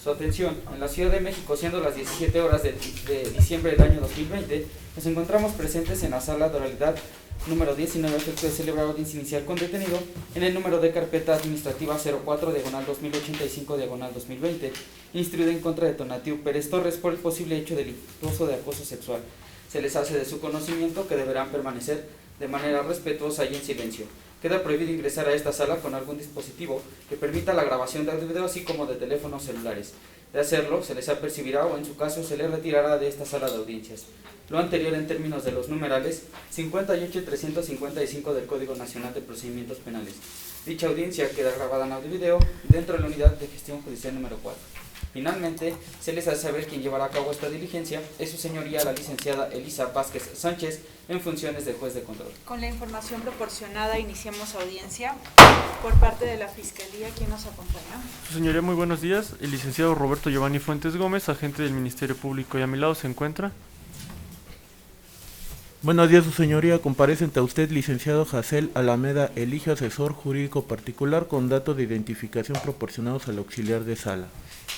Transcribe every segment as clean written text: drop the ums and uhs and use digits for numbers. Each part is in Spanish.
Su atención, en la Ciudad de México, siendo las 17 horas de diciembre del año 2020, nos encontramos presentes en la sala de oralidad número 19, a efecto de celebrar audiencia inicial con detenido en el número de carpeta administrativa 04/2085/2020, instruida en contra de Tonatiu Pérez Torres por el posible hecho delictuoso de acoso sexual. Se les hace de su conocimiento que deberán permanecer de manera respetuosa y en silencio. Queda prohibido ingresar a esta sala con algún dispositivo que permita la grabación de audio y video, así como de teléfonos celulares. De hacerlo, se les apercibirá o en su caso se les retirará de esta sala de audiencias. Lo anterior en términos de los numerales 58 y 355 del Código Nacional de Procedimientos Penales. Dicha audiencia queda grabada en audio y video dentro de la Unidad de Gestión Judicial número 4. Finalmente, se les hace saber quién llevará a cabo esta diligencia es su señoría la licenciada Elisa Vázquez Sánchez, en funciones de juez de control. Con la información proporcionada, iniciamos audiencia. Por parte de la Fiscalía, ¿quién nos acompaña? Su señoría, muy buenos días. El licenciado Roberto Giovanni Fuentes Gómez, agente del Ministerio Público, y a mi lado se encuentra. Buenos días, su señoría. Comparece ante usted, licenciado Jacel Alameda Elige, asesor jurídico particular, con datos de identificación proporcionados al auxiliar de sala.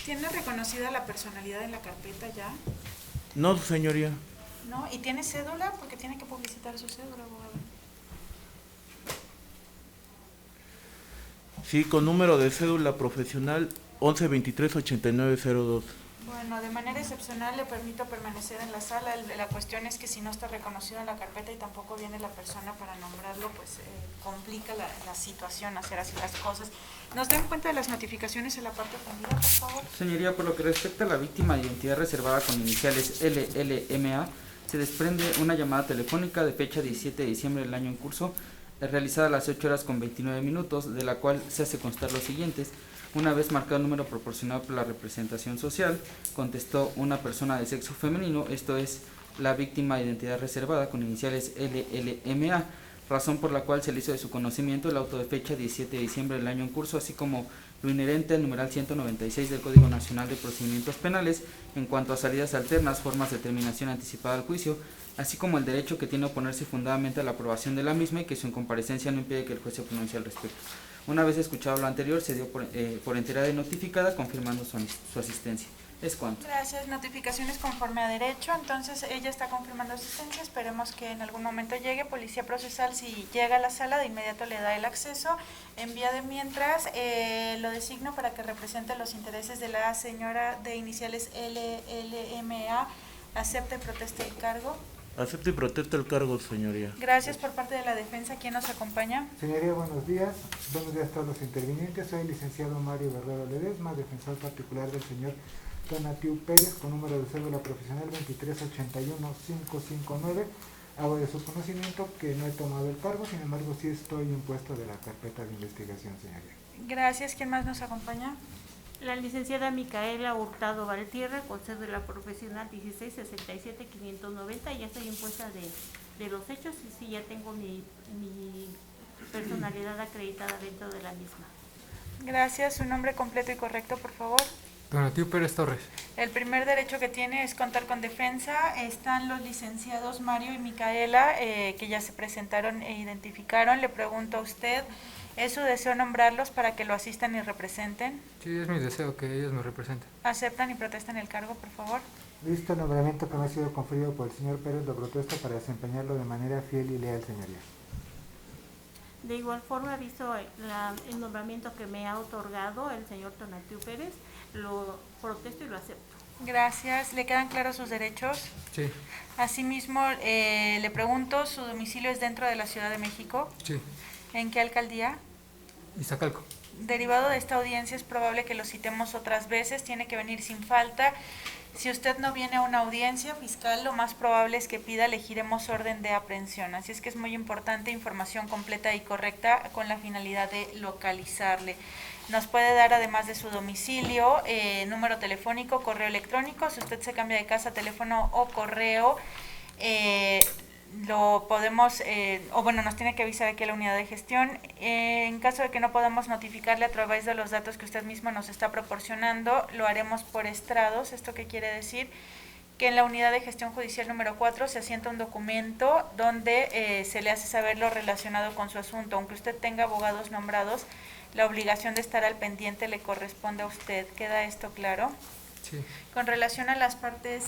¿Tiene reconocida la personalidad en la carpeta ya? No, su señoría. ¿No? ¿Y tiene cédula? Porque tiene que publicitar su cédula, abogado. Sí, con número de cédula profesional 11238902. Bueno, de manera excepcional le permito permanecer en la sala. La cuestión es que si no está reconocido en la carpeta y tampoco viene la persona para nombrarlo, pues complica la situación hacer así las cosas. ¿Nos dan cuenta de las notificaciones en la parte atendida, por favor? Señoría, por lo que respecta a la víctima de identidad reservada con iniciales LLMA, se desprende una llamada telefónica de fecha 17 de diciembre del año en curso, realizada a las 8:29, de la cual se hace constar los siguientes. Una vez marcado el número proporcionado por la representación social, contestó una persona de sexo femenino, esto es la víctima de identidad reservada con iniciales LLMA, razón por la cual se le hizo de su conocimiento el auto de fecha 17 de diciembre del año en curso, así como lo inherente al numeral 196 del Código Nacional de Procedimientos Penales en cuanto a salidas alternas, formas de terminación anticipada al juicio, así como el derecho que tiene a oponerse fundadamente a la aprobación de la misma y que su incomparecencia no impide que el juez se pronuncie al respecto. Una vez escuchado lo anterior, se dio por enterada y notificada, confirmando su asistencia. ¿Es cuanto? Gracias. Notificaciones conforme a derecho. Entonces, ella está confirmando asistencia. Esperemos que en algún momento llegue. Policía Procesal, si llega a la sala, de inmediato le da el acceso. En vía de mientras, lo designo para que represente los intereses de la señora de iniciales LLMA. Acepta y protesta el cargo. Acepto y protesto el cargo, señoría. Gracias. Por parte de la defensa, ¿quién nos acompaña? Señoría, buenos días. Buenos días a todos los intervinientes. Soy el licenciado Mario Guerrero Ledesma, defensor particular del señor Tonatiu Pérez, con número de cédula profesional 2381559. Hago de su conocimiento que no he tomado el cargo, sin embargo sí estoy impuesto de la carpeta de investigación, señoría. Gracias. ¿Quién más nos acompaña? La licenciada Micaela Hurtado Valtierra, con cédula profesional 1667590, ya estoy impuesta de los hechos y sí, ya tengo mi personalidad acreditada dentro de la misma. Gracias. Su nombre completo y correcto, por favor. Tonatiu Pérez Torres. El primer derecho que tiene es contar con defensa. Están los licenciados Mario y Micaela, que ya se presentaron e identificaron. Le pregunto a usted, ¿es su deseo nombrarlos para que lo asistan y representen? Sí, es mi deseo que ellos me representen. ¿Aceptan y protestan el cargo, por favor? Visto el nombramiento que me ha sido conferido por el señor Pérez, lo protesto para desempeñarlo de manera fiel y leal, señoría. De igual forma, visto el nombramiento que me ha otorgado el señor Tonatiu Pérez, lo protesto y lo acepto. Gracias. ¿Le quedan claros sus derechos? Sí. Asimismo, le pregunto, ¿su domicilio es dentro de la Ciudad de México? Sí. ¿En qué alcaldía? Iztacalco. Derivado de esta audiencia es probable que lo citemos otras veces, tiene que venir sin falta. Si usted no viene a una audiencia fiscal, lo más probable es que pida, elegiremos orden de aprehensión. Así es que es muy importante información completa y correcta con la finalidad de localizarle. Nos puede dar, además de su domicilio, número telefónico, correo electrónico. Si usted se cambia de casa, teléfono o correo, lo podemos, nos tiene que avisar aquí a la unidad de gestión. En caso de que no podamos notificarle a través de los datos que usted mismo nos está proporcionando, lo haremos por estrados. ¿Esto qué quiere decir? Que en la unidad de gestión judicial número 4 se asienta un documento donde se le hace saber lo relacionado con su asunto. Aunque usted tenga abogados nombrados, la obligación de estar al pendiente le corresponde a usted. ¿Queda esto claro? Sí. Con relación a las partes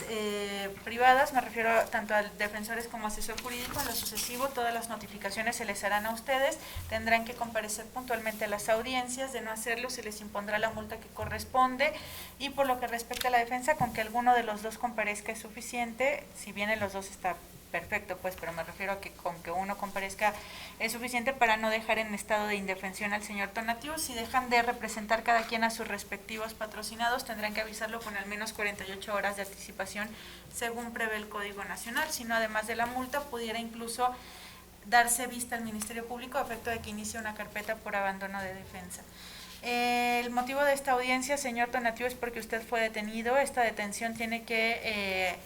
privadas, me refiero tanto a defensores como asesor jurídico, en lo sucesivo todas las notificaciones se les harán a ustedes, tendrán que comparecer puntualmente a las audiencias, de no hacerlo se les impondrá la multa que corresponde, y por lo que respecta a la defensa, con que alguno de los dos comparezca es suficiente. Si vienen los dos está perfecto, pues, pero me refiero a que con que uno comparezca es suficiente para no dejar en estado de indefensión al señor Tonatiuh. Si dejan de representar cada quien a sus respectivos patrocinados, tendrán que avisarlo con al menos 48 horas de anticipación, según prevé el Código Nacional. Si no, además de la multa, pudiera incluso darse vista al Ministerio Público a efecto de que inicie una carpeta por abandono de defensa. El motivo de esta audiencia, señor Tonatiuh, es porque usted fue detenido. Esta detención tiene que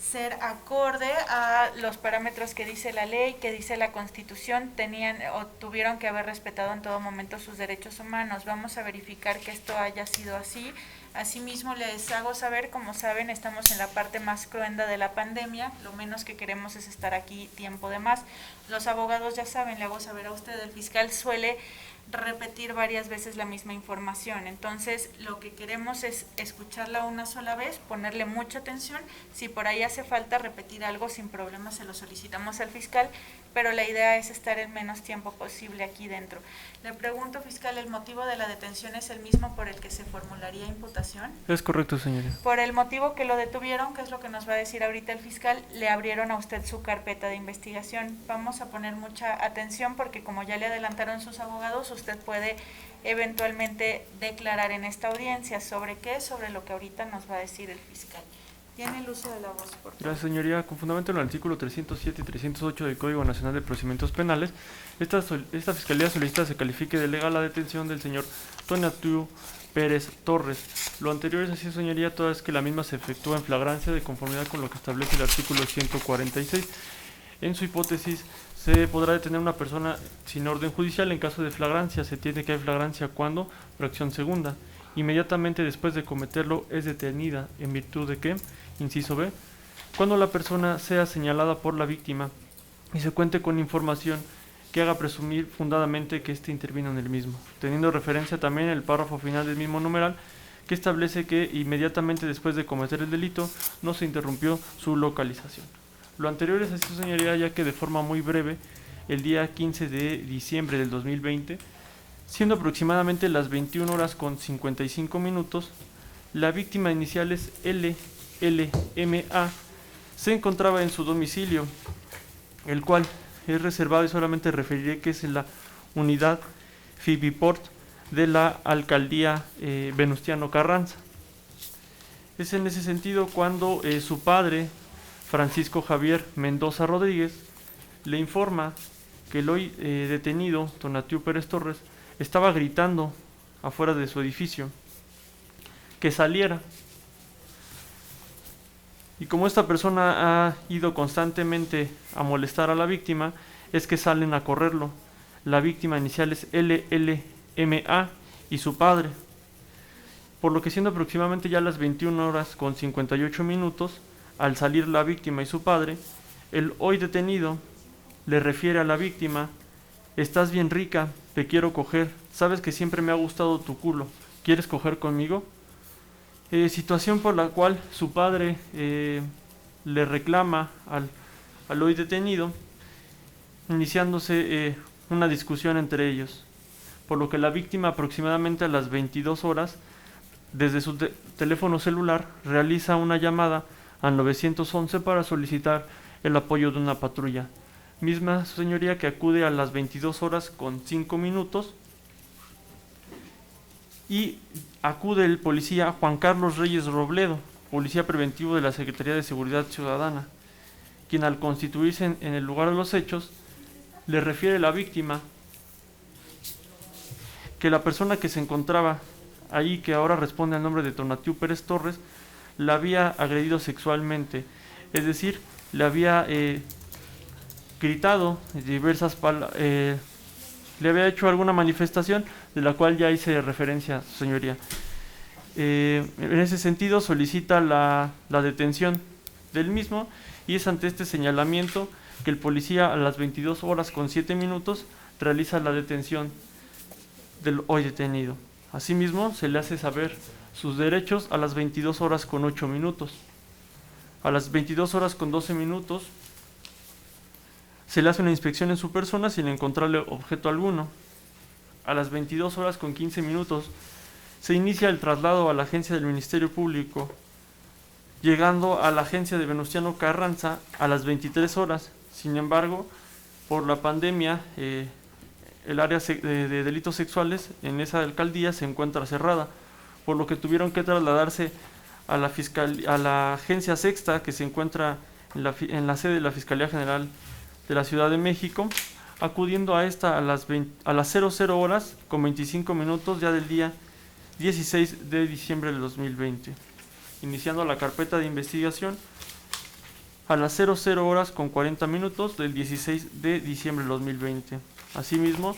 ser acorde a los parámetros que dice la ley, que dice la Constitución. Tenían o tuvieron que haber respetado en todo momento sus derechos humanos. Vamos a verificar que esto haya sido así. Asimismo, les hago saber, como saben, estamos en la parte más cruenta de la pandemia. Lo menos que queremos es estar aquí tiempo de más. Los abogados ya saben, le hago saber a usted, el fiscal suele repetir varias veces la misma información. Entonces, lo que queremos es escucharla una sola vez, ponerle mucha atención. Si por ahí hace falta repetir algo, sin problema se lo solicitamos al fiscal, pero la idea es estar el menos tiempo posible aquí dentro. Le pregunto, fiscal, ¿el motivo de la detención es el mismo por el que se formularía imputación? Es correcto, señoría. Por el motivo que lo detuvieron, que es lo que nos va a decir ahorita el fiscal, le abrieron a usted su carpeta de investigación. Vamos a poner mucha atención porque, como ya le adelantaron sus abogados, usted puede eventualmente declarar en esta audiencia. ¿Sobre qué? Sobre lo que ahorita nos va a decir el fiscal. Tiene el uso de la voz, por favor. Gracias, señoría. Con fundamento en el artículo 307 y 308 del Código Nacional de Procedimientos Penales, esta Fiscalía solicita se califique de legal la detención del señor Tonatiuh Pérez Torres. Lo anterior es así, señoría, toda vez que la misma se efectúa en flagrancia de conformidad con lo que establece el artículo 146. En su hipótesis, se podrá detener una persona sin orden judicial en caso de flagrancia. Se tiene que hay flagrancia cuando, fracción segunda, inmediatamente después de cometerlo es detenida, en virtud de que, inciso B, cuando la persona sea señalada por la víctima y se cuente con información que haga presumir fundadamente que éste intervino en el mismo, teniendo referencia también el párrafo final del mismo numeral, que establece que inmediatamente después de cometer el delito no se interrumpió su localización. Lo anterior es así, señoría, ya que de forma muy breve, el día 15 de diciembre del 2020, siendo aproximadamente las 21 horas con 55 minutos, la víctima inicial es LLMA, se encontraba en su domicilio, el cual es reservado y solamente referiré que es en la unidad Fibiport de la alcaldía Venustiano Carranza. Es en ese sentido cuando su padre, Francisco Javier Mendoza Rodríguez, le informa que el hoy detenido Tonatiuh Pérez Torres estaba gritando afuera de su edificio que saliera. Y como esta persona ha ido constantemente a molestar a la víctima, es que salen a correrlo. La víctima inicial es LLMA y su padre. Por lo que siendo aproximadamente ya las 21 horas con 58 minutos, al salir la víctima y su padre, el hoy detenido le refiere a la víctima: estás bien rica, te quiero coger, sabes que siempre me ha gustado tu culo, ¿quieres coger conmigo? Situación por la cual su padre le reclama al hoy detenido, iniciándose una discusión entre ellos, por lo que la víctima aproximadamente a las 22 horas, desde su teléfono celular, realiza una llamada al 911 para solicitar el apoyo de una patrulla. Misma, señoría, que acude a las 22 horas con 5 minutos y acude el policía Juan Carlos Reyes Robledo, policía preventivo de la Secretaría de Seguridad Ciudadana, quien al constituirse en el lugar de los hechos, le refiere a la víctima que la persona que se encontraba ahí, que ahora responde al nombre de Tonatiuh Pérez Torres, la había agredido sexualmente, es decir, le había gritado diversas palabras, le había hecho alguna manifestación de la cual ya hice referencia, señoría. En ese sentido solicita la detención del mismo, y es ante este señalamiento que el policía a las 22 horas con 7 minutos realiza la detención del hoy detenido. Asimismo, se le hace saber sus derechos a las 22 horas con 8 minutos. A las 22 horas con 12 minutos se le hace una inspección en su persona sin encontrarle objeto alguno. A las 22 horas con 15 minutos se inicia el traslado a la agencia del Ministerio Público, llegando a la agencia de Venustiano Carranza a las 23 horas. Sin embargo, por la pandemia, el área de delitos sexuales en esa alcaldía se encuentra cerrada, por lo que tuvieron que trasladarse a la agencia sexta que se encuentra en la sede de la Fiscalía General de la Ciudad de México, acudiendo a esta a las 00 horas con 25 minutos ya del día 16 de diciembre del 2020, iniciando la carpeta de investigación a las 00 horas con 40 minutos del 16 de diciembre del 2020. Asimismo,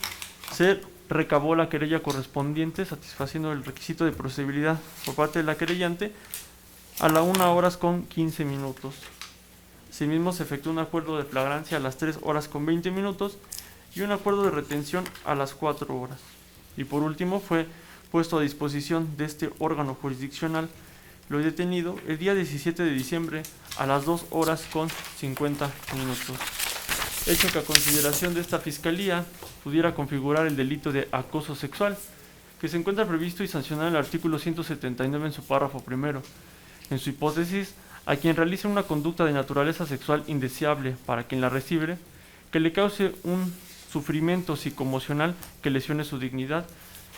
se recabó la querella correspondiente, satisfaciendo el requisito de procedibilidad por parte de la querellante a las 1 horas con 15 minutos. Asimismo, se efectuó un acuerdo de flagrancia a las 3 horas con 20 minutos y un acuerdo de retención a las 4 horas. Y por último, fue puesto a disposición de este órgano jurisdiccional lo detenido el día 17 de diciembre a las 2 horas con 50 minutos. Hecho que a consideración de esta Fiscalía pudiera configurar el delito de acoso sexual, que se encuentra previsto y sancionado en el artículo 179 en su párrafo primero. En su hipótesis, a quien realice una conducta de naturaleza sexual indeseable para quien la recibe, que le cause un sufrimiento psicoemocional que lesione su dignidad,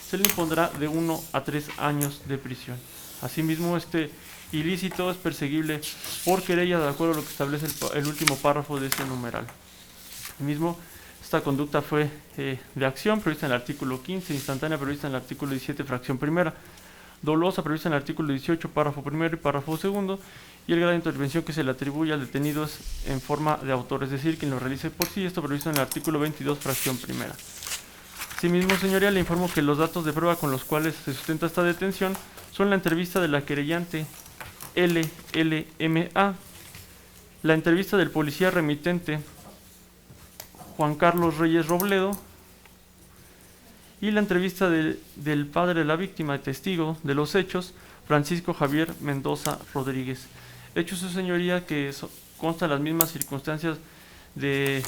se le impondrá de 1 a 3 años de prisión. Asimismo, este ilícito es perseguible por querella de acuerdo a lo que establece el último párrafo de este numeral. Asimismo, esta conducta fue de acción prevista en el artículo 15, instantánea prevista en el artículo 17, fracción primera, dolosa prevista en el artículo 18, párrafo primero y párrafo segundo, y el grado de intervención que se le atribuye al detenido es en forma de autor, es decir, quien lo realice por sí, esto previsto en el artículo 22, fracción primera. Asimismo, señoría, le informo que los datos de prueba con los cuales se sustenta esta detención son la entrevista de la querellante LLMA, la entrevista del policía remitente Juan Carlos Reyes Robledo y la entrevista del padre de la víctima, testigo de los hechos, Francisco Javier Mendoza Rodríguez. Hecho su señoría que constan las mismas circunstancias de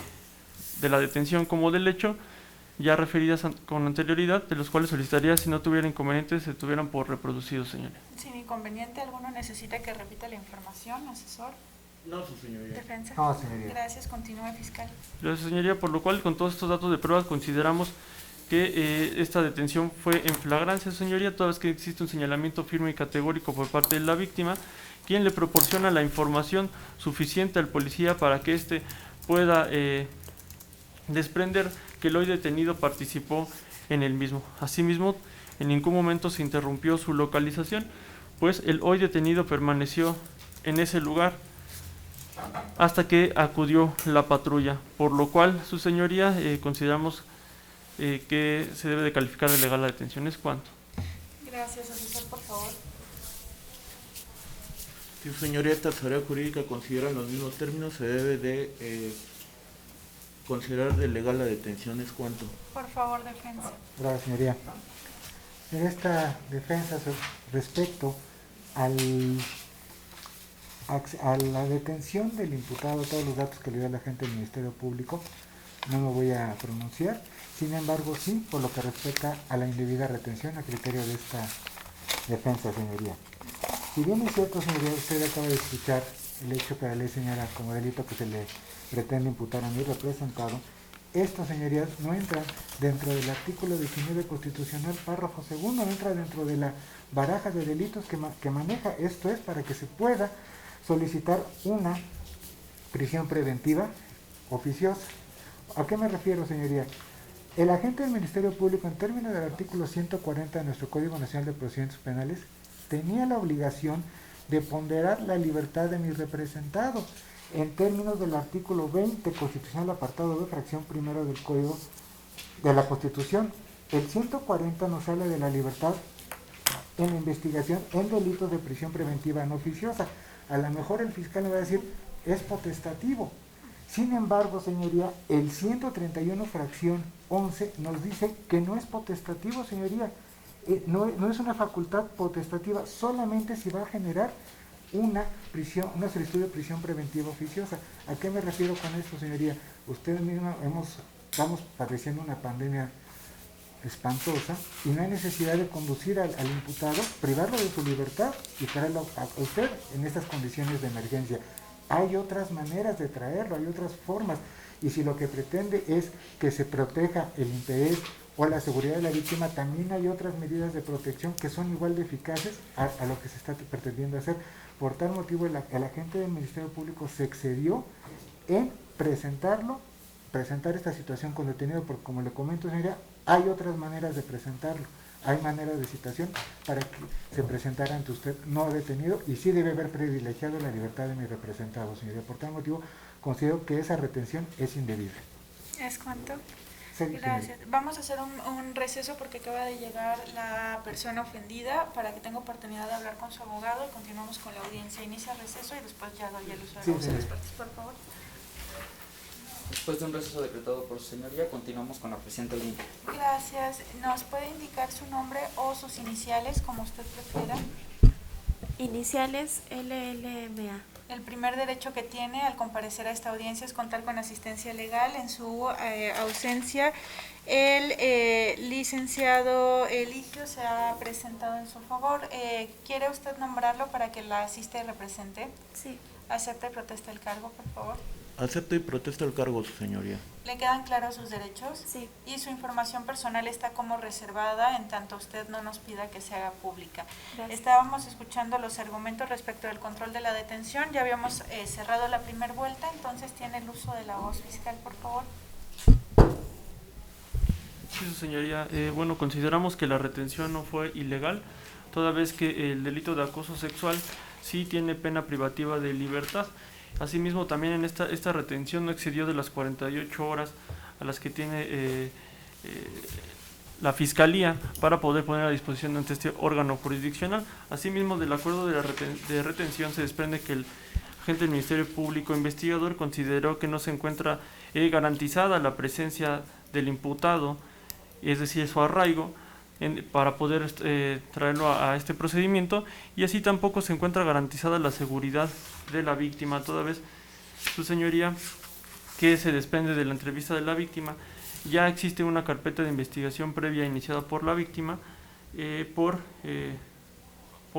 la detención como del hecho, ya referidas con anterioridad, de los cuales solicitaría, si no tuviera inconvenientes, se tuvieran por reproducidos, señoría. Sin inconveniente alguno, necesita que repita la información, asesor. No, su señoría. Defensa. No, señoría. Gracias, continúe, fiscal. Gracias, señoría, por lo cual, con todos estos datos de prueba, consideramos que esta detención fue en flagrancia, señoría, toda vez que existe un señalamiento firme y categórico por parte de la víctima, quien le proporciona la información suficiente al policía para que éste pueda desprender que el hoy detenido participó en el mismo. Asimismo, en ningún momento se interrumpió su localización, pues el hoy detenido permaneció en ese lugar hasta que acudió la patrulla, por lo cual, su señoría, consideramos que se debe de calificar de legal la detención. ¿Es cuánto? Gracias, asesor, por favor. Si su señoría, esta tarea jurídica considera los mismos términos, se debe de considerar de legal la detención. ¿Es cuánto? Por favor, defensa. Gracias, señoría. En esta defensa respecto a la detención del imputado, todos los datos que le dio la gente del Ministerio Público, no me voy a pronunciar. Sin embargo, sí, por lo que respecta a la indebida retención a criterio de esta defensa, señoría. Si bien es cierto, señoría, usted acaba de escuchar el hecho que la ley señala como delito que se le pretende imputar a mi representado, estos, señorías, no entran dentro del artículo 19 constitucional, párrafo segundo, no entra dentro de la baraja de delitos que maneja. Esto es para que se pueda solicitar una prisión preventiva oficiosa. ¿A qué me refiero, señoría? El agente del Ministerio Público, en términos del artículo 140 de nuestro Código Nacional de Procedimientos Penales, tenía la obligación de ponderar la libertad de mi representado en términos del artículo 20 constitucional, apartado de fracción primero del Código de la Constitución. El 140 nos habla de la libertad en la investigación en delitos de prisión preventiva no oficiosa. A lo mejor el fiscal me va a decir, es potestativo. Sin embargo, señoría, el 131 fracción 11 nos dice que no es potestativo, señoría. No es una facultad potestativa, solamente si va a generar una solicitud de prisión preventiva oficiosa. ¿A qué me refiero con esto, señoría? Ustedes mismos estamos padeciendo una pandemia espantosa y no hay necesidad de conducir al imputado, privarlo de su libertad y traerlo a usted en estas condiciones de emergencia. Hay otras maneras de traerlo, hay otras formas, y si lo que pretende es que se proteja el interés o la seguridad de la víctima, también hay otras medidas de protección que son igual de eficaces a lo que se está pretendiendo hacer. Por tal motivo, el agente del Ministerio Público se excedió en presentar esta situación con detenido, porque como le comento, señoría, hay otras maneras de presentarlo, hay maneras de citación para que se presentara ante usted no detenido, y sí debe haber privilegiado la libertad de mi representado, señoría. Por tal motivo, considero que esa retención es indebida. ¿Es cuánto? Sí, Gracias. Vamos a hacer un receso porque acaba de llegar la persona ofendida para que tenga oportunidad de hablar con su abogado y continuamos con la audiencia. Inicia el receso y después ya doy el uso de la voz de las partes, por favor. Después de un receso decretado por su señoría, continuamos con la presente audiencia. Gracias. ¿Nos puede indicar su nombre o sus iniciales, como usted prefiera? Iniciales LLMA. El primer derecho que tiene al comparecer a esta audiencia es contar con asistencia legal. En su ausencia, el licenciado Eligio se ha presentado en su favor. ¿Quiere usted nombrarlo para que la asista y represente? Sí. ¿Acepta y protesta el cargo, por favor? Acepto y protesto el cargo, su señoría. ¿Le quedan claros sus derechos? Sí. Y su información personal está como reservada en tanto usted no nos pida que se haga pública. Gracias. Estábamos escuchando los argumentos respecto del control de la detención. Ya habíamos cerrado la primera vuelta, entonces tiene el uso de la voz fiscal, por favor. Sí, su señoría. Bueno, consideramos que la retención no fue ilegal, toda vez que el delito de acoso sexual sí tiene pena privativa de libertad. Asimismo, también en esta retención no excedió de las 48 horas a las que tiene la Fiscalía para poder poner a disposición ante este órgano jurisdiccional. Asimismo, del acuerdo de retención se desprende que el agente del Ministerio Público investigador consideró que no se encuentra garantizada la presencia del imputado, es decir, su arraigo, para poder traerlo a este procedimiento, y así tampoco se encuentra garantizada la seguridad de la víctima, toda vez, su señoría, que se desprende de la entrevista de la víctima. Ya existe una carpeta de investigación previa iniciada por la víctima por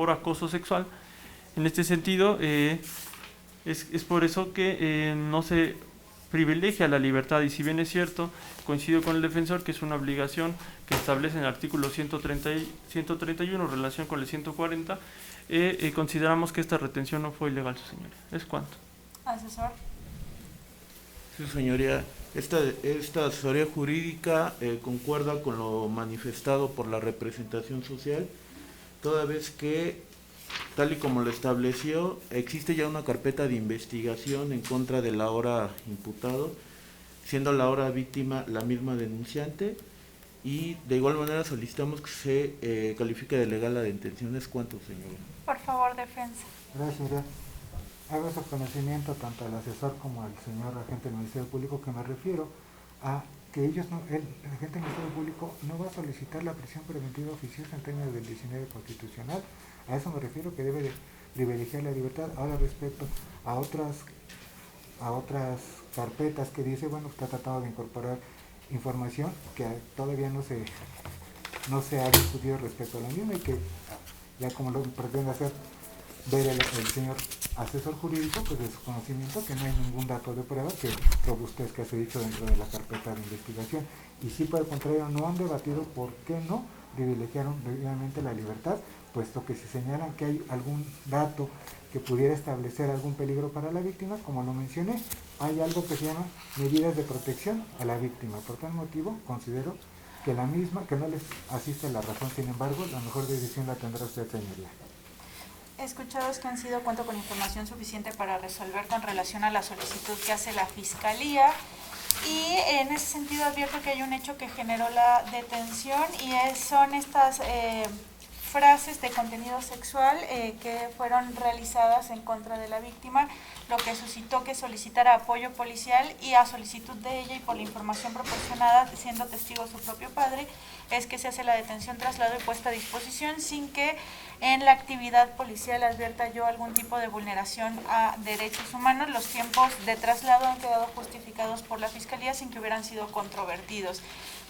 acoso sexual. En este sentido, es por eso que no se privilegia la libertad, y si bien es cierto, coincido con el defensor que es una obligación que establece en el artículo 131 en relación con el 140, consideramos que esta retención no fue ilegal, su señoría. ¿Es cuánto? Asesor. Sí, señoría. Esta asesoría jurídica concuerda con lo manifestado por la representación social, toda vez que, tal y como lo estableció, existe ya una carpeta de investigación en contra del ahora imputado, siendo la ahora víctima la misma denunciante, y de igual manera solicitamos que se califique de legal la detención. ¿Es cuánto, señora? Por favor, defensa. Gracias, señoría. Hago su conocimiento tanto al asesor como al señor agente del Ministerio Público que me refiero a que el agente del Ministerio Público no va a solicitar la prisión preventiva oficiosa en términos del 19 constitucional. A eso me refiero, que debe de privilegiar la libertad. Ahora, respecto a otras carpetas que dice, bueno, está tratado de incorporar información que todavía no se ha discutido respecto a la misma, y que ya como lo pretende hacer ver el señor asesor jurídico, pues de su conocimiento, que no hay ningún dato de prueba que robuste que se ha dicho dentro de la carpeta de investigación. Y sí, por el contrario, no han debatido por qué no privilegiaron debidamente la libertad, puesto que si señalan que hay algún dato que pudiera establecer algún peligro para la víctima, como lo mencioné, hay algo que se llama medidas de protección a la víctima. Por tal motivo, considero que la misma, que no les asiste la razón. Sin embargo, la mejor decisión la tendrá usted, señoría. Escuchados que han sido, cuento con información suficiente para resolver con relación a la solicitud que hace la Fiscalía, y en ese sentido advierto que hay un hecho que generó la detención, y son estas frases de contenido sexual que fueron realizadas en contra de la víctima, lo que suscitó que solicitara apoyo policial, y a solicitud de ella y por la información proporcionada, siendo testigo su propio padre, es que se hace la detención, traslado y puesta a disposición sin que en la actividad policial advierta yo algún tipo de vulneración a derechos humanos. Los tiempos de traslado han quedado justificados por la Fiscalía sin que hubieran sido controvertidos.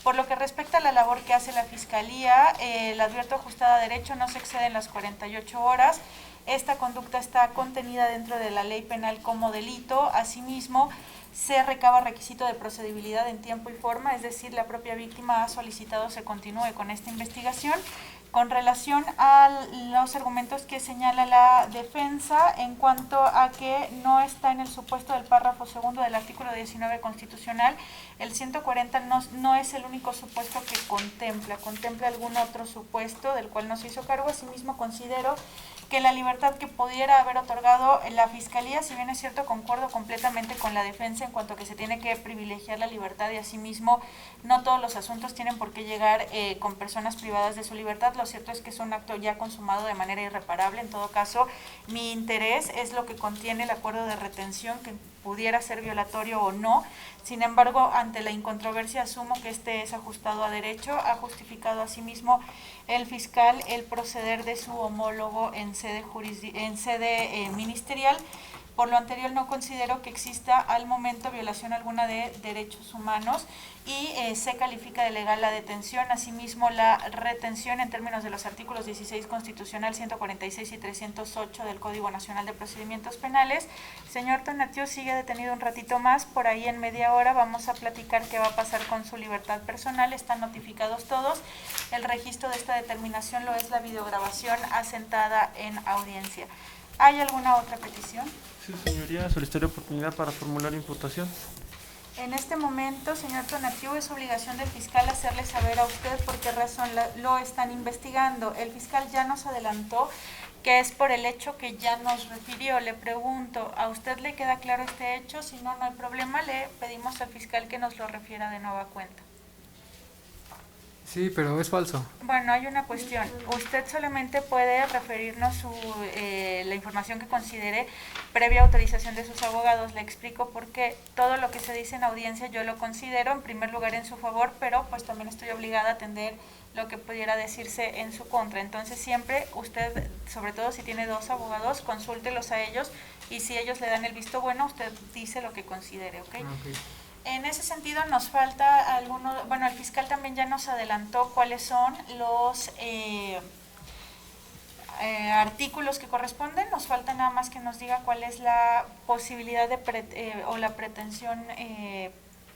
Por lo que respecta a la labor que hace la Fiscalía, el advierto ajustada a derecho no se exceden las 48 horas. Esta conducta está contenida dentro de la ley penal como delito. Asimismo, se recaba requisito de procedibilidad en tiempo y forma, es decir, la propia víctima ha solicitado se continúe con esta investigación. Con relación a los argumentos que señala la defensa en cuanto a que no está en el supuesto del párrafo segundo del artículo 19 constitucional, el 140 no es el único supuesto que contempla algún otro supuesto del cual no se hizo cargo. Asimismo, considero que la libertad que pudiera haber otorgado la Fiscalía, si bien es cierto, concuerdo completamente con la defensa en cuanto a que se tiene que privilegiar la libertad y asimismo no todos los asuntos tienen por qué llegar con personas privadas de su libertad. Lo cierto es que es un acto ya consumado de manera irreparable. En todo caso, mi interés es lo que contiene el acuerdo de retención, que pudiera ser violatorio o no. Sin embargo, ante la incontroversia asumo que este es ajustado a derecho. Ha justificado asimismo el fiscal el proceder de su homólogo en sede ministerial. Por lo anterior, no considero que exista al momento violación alguna de derechos humanos y se califica de legal la detención. Asimismo, la retención en términos de los artículos 16 constitucional, 146 y 308 del Código Nacional de Procedimientos Penales. Señor Tonatiuh sigue detenido un ratito más, por ahí en media hora vamos a platicar qué va a pasar con su libertad personal. Están notificados todos. El registro de esta determinación lo es la videograbación asentada en audiencia. ¿Hay alguna otra petición? Sí, señoría, solicitaré oportunidad para formular imputación. En este momento, señor Tonatiuh, es obligación del fiscal hacerle saber a usted por qué razón lo están investigando. El fiscal ya nos adelantó que es por el hecho que ya nos refirió. Le pregunto, ¿a usted le queda claro este hecho? Si no, no hay problema, le pedimos al fiscal que nos lo refiera de nueva cuenta. Sí, pero es falso. Bueno, hay una cuestión. Usted solamente puede referirnos la información que considere previa autorización de sus abogados. Le explico por qué. Todo lo que se dice en audiencia yo lo considero en primer lugar en su favor, pero pues también estoy obligada a atender lo que pudiera decirse en su contra. Entonces siempre usted, sobre todo si tiene dos abogados, consúltelos a ellos y si ellos le dan el visto bueno, usted dice lo que considere, ¿ok? Okay. En ese sentido nos falta alguno, bueno, el fiscal también ya nos adelantó cuáles son los artículos que corresponden. Nos falta nada más que nos diga cuál es la posibilidad de o la pretensión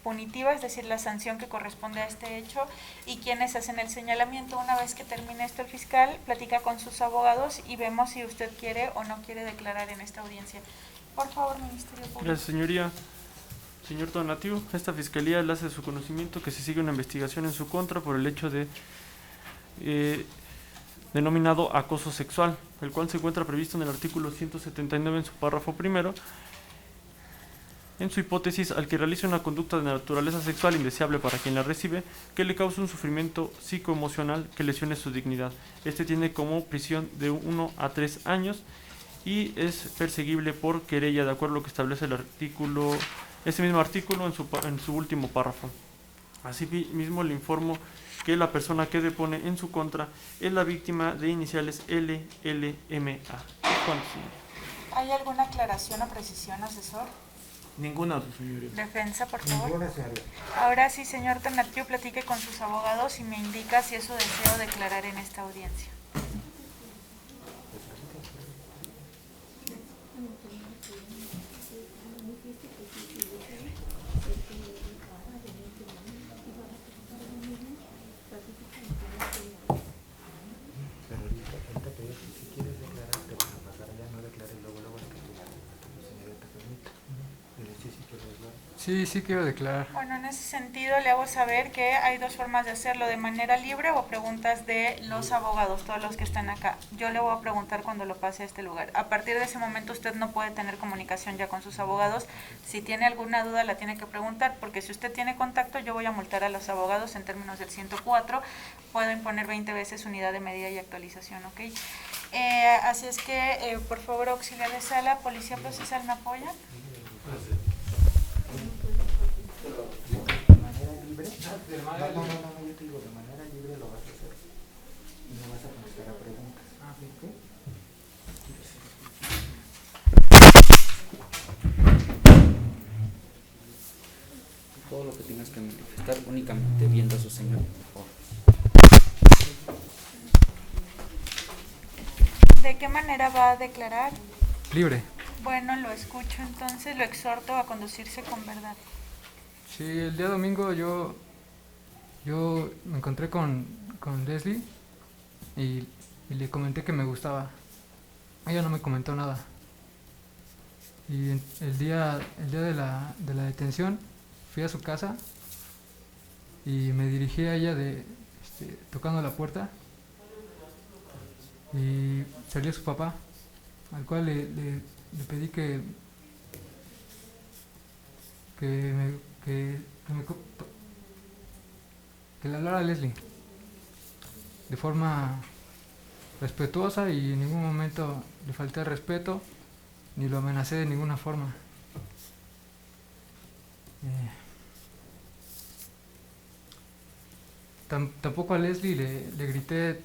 punitiva, es decir, la sanción que corresponde a este hecho y quienes hacen el señalamiento. Una vez que termine esto, el fiscal platica con sus abogados y vemos si usted quiere o no quiere declarar en esta audiencia. Por favor, Ministerio Público. Gracias, señoría. Señor Tonatiuh, esta Fiscalía le hace de su conocimiento que se sigue una investigación en su contra por el hecho de denominado acoso sexual, el cual se encuentra previsto en el artículo 179 en su párrafo primero, en su hipótesis al que realice una conducta de naturaleza sexual indeseable para quien la recibe, que le cause un sufrimiento psicoemocional que lesione su dignidad. Este tiene como prisión de 1 a 3 años y es perseguible por querella de acuerdo a lo que establece el artículo, este mismo artículo en su último párrafo. Asimismo, le informo que la persona que depone en su contra es la víctima de iniciales LLMA. ¿Cuánto, señor? ¿Hay alguna aclaración o precisión, asesor? Ninguna, señoría. Defensa, por favor. Ninguna, señoría. Ahora sí, señor Tonatiuh, platique con sus abogados y me indica si es su deseo declarar en esta audiencia. Sí, sí quiero declarar. Bueno, en ese sentido le hago saber que hay dos formas de hacerlo, de manera libre o preguntas de los abogados, todos los que están acá. Yo le voy a preguntar cuando lo pase a este lugar. A partir de ese momento usted no puede tener comunicación ya con sus abogados. Si tiene alguna duda la tiene que preguntar, porque si usted tiene contacto yo voy a multar a los abogados en términos del 104. Puedo imponer 20 veces unidad de medida y actualización, ¿ok? Así es que, por favor, auxiliar de sala, policía procesal, ¿me apoyan? De manera libre. No, yo te digo, de manera libre lo vas a hacer y no vas a contestar a preguntas. ¿Ok? Todo lo que tengas que manifestar únicamente viendo a su señor, por favor. ¿De qué manera va a declarar? Libre. Bueno, lo escucho, entonces lo exhorto a conducirse con verdad. Sí, el día domingo yo me encontré con Leslie y le comenté que me gustaba. Ella no me comentó nada. Y el día de la detención fui a su casa y me dirigí a ella tocando la puerta y salió su papá, al cual le pedí que le hablara a Leslie de forma respetuosa y en ningún momento le falté al respeto ni lo amenacé de ninguna forma. Tampoco a Leslie le grité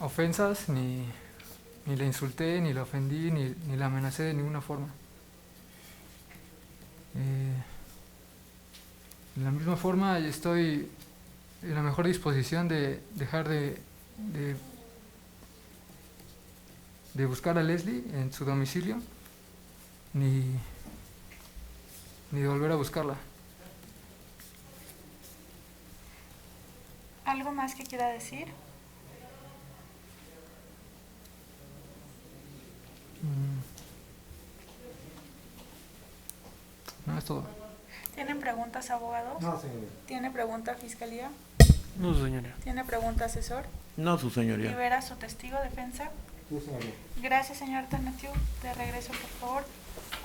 ofensas, ni le insulté, ni la ofendí, ni la amenacé de ninguna forma. De la misma forma estoy en la mejor disposición de dejar de buscar a Leslie en su domicilio, ni de volver a buscarla. ¿Algo más que quiera decir? No, es todo. ¿Tienen preguntas, abogados? No, señor. ¿Tiene pregunta, fiscalía? No, señoría. ¿Tiene pregunta, asesor? No, su señoría. ¿Libera su testigo, defensa? Sí, señor. Gracias, señor Tonatiuh. De regreso, por favor.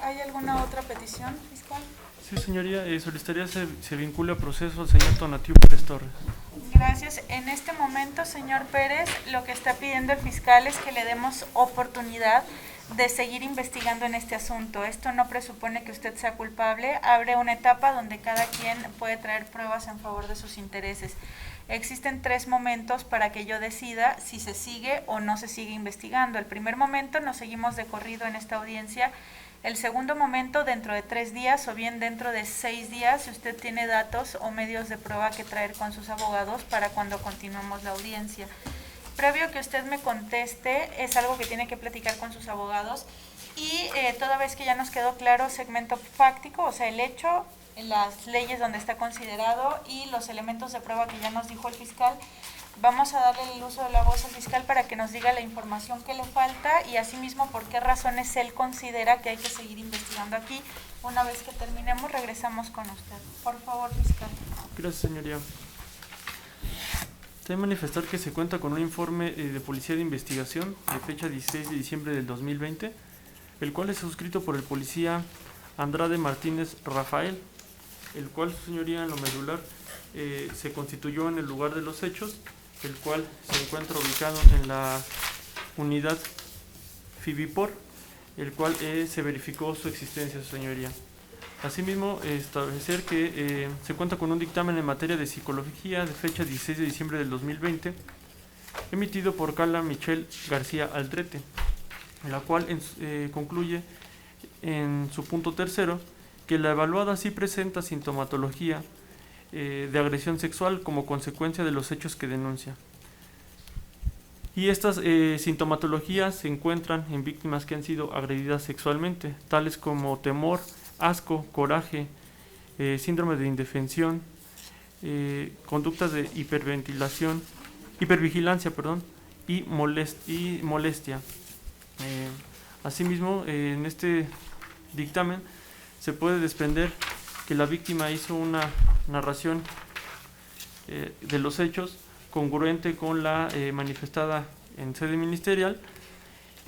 ¿Hay alguna otra petición, fiscal? Sí, señoría, solicitaría se vincule a proceso al señor Tonatiuh Pérez Torres. Gracias. En este momento, señor Pérez, lo que está pidiendo el fiscal es que le demos oportunidad de seguir investigando en este asunto. Esto no presupone que usted sea culpable. Abre una etapa donde cada quien puede traer pruebas en favor de sus intereses. Existen 3 momentos para que yo decida si se sigue o no se sigue investigando. El primer momento, nos seguimos de corrido en esta audiencia. El segundo momento, dentro de 3 días o bien dentro de 6 días, si usted tiene datos o medios de prueba que traer con sus abogados para cuando continuemos la audiencia. Previo que usted me conteste, es algo que tiene que platicar con sus abogados y toda vez que ya nos quedó claro segmento fáctico, o sea, el hecho, las leyes donde está considerado y los elementos de prueba que ya nos dijo el fiscal, vamos a darle el uso de la voz al fiscal para que nos diga la información que le falta y asimismo por qué razones él considera que hay que seguir investigando aquí. Una vez que terminemos, regresamos con usted. Por favor, fiscal. Gracias, señoría. Debe manifestar que se cuenta con un informe de Policía de Investigación de fecha 16 de diciembre del 2020, el cual es suscrito por el policía Andrade Martínez Rafael, el cual, su señoría, en lo medular se constituyó en el lugar de los hechos, el cual se encuentra ubicado en la unidad Fibipor, el cual se verificó su existencia, su señoría. Asimismo, establecer que se cuenta con un dictamen en materia de psicología de fecha 16 de diciembre del 2020, emitido por Carla Michelle García Aldrete, la cual concluye en su punto tercero que la evaluada sí presenta sintomatología de agresión sexual como consecuencia de los hechos que denuncia. Y estas sintomatologías se encuentran en víctimas que han sido agredidas sexualmente, tales como temor, asco, coraje, síndrome de indefensión, conductas de hipervigilancia, y molestia. Asimismo, en este dictamen se puede desprender que la víctima hizo una narración de los hechos congruente con la manifestada en sede ministerial,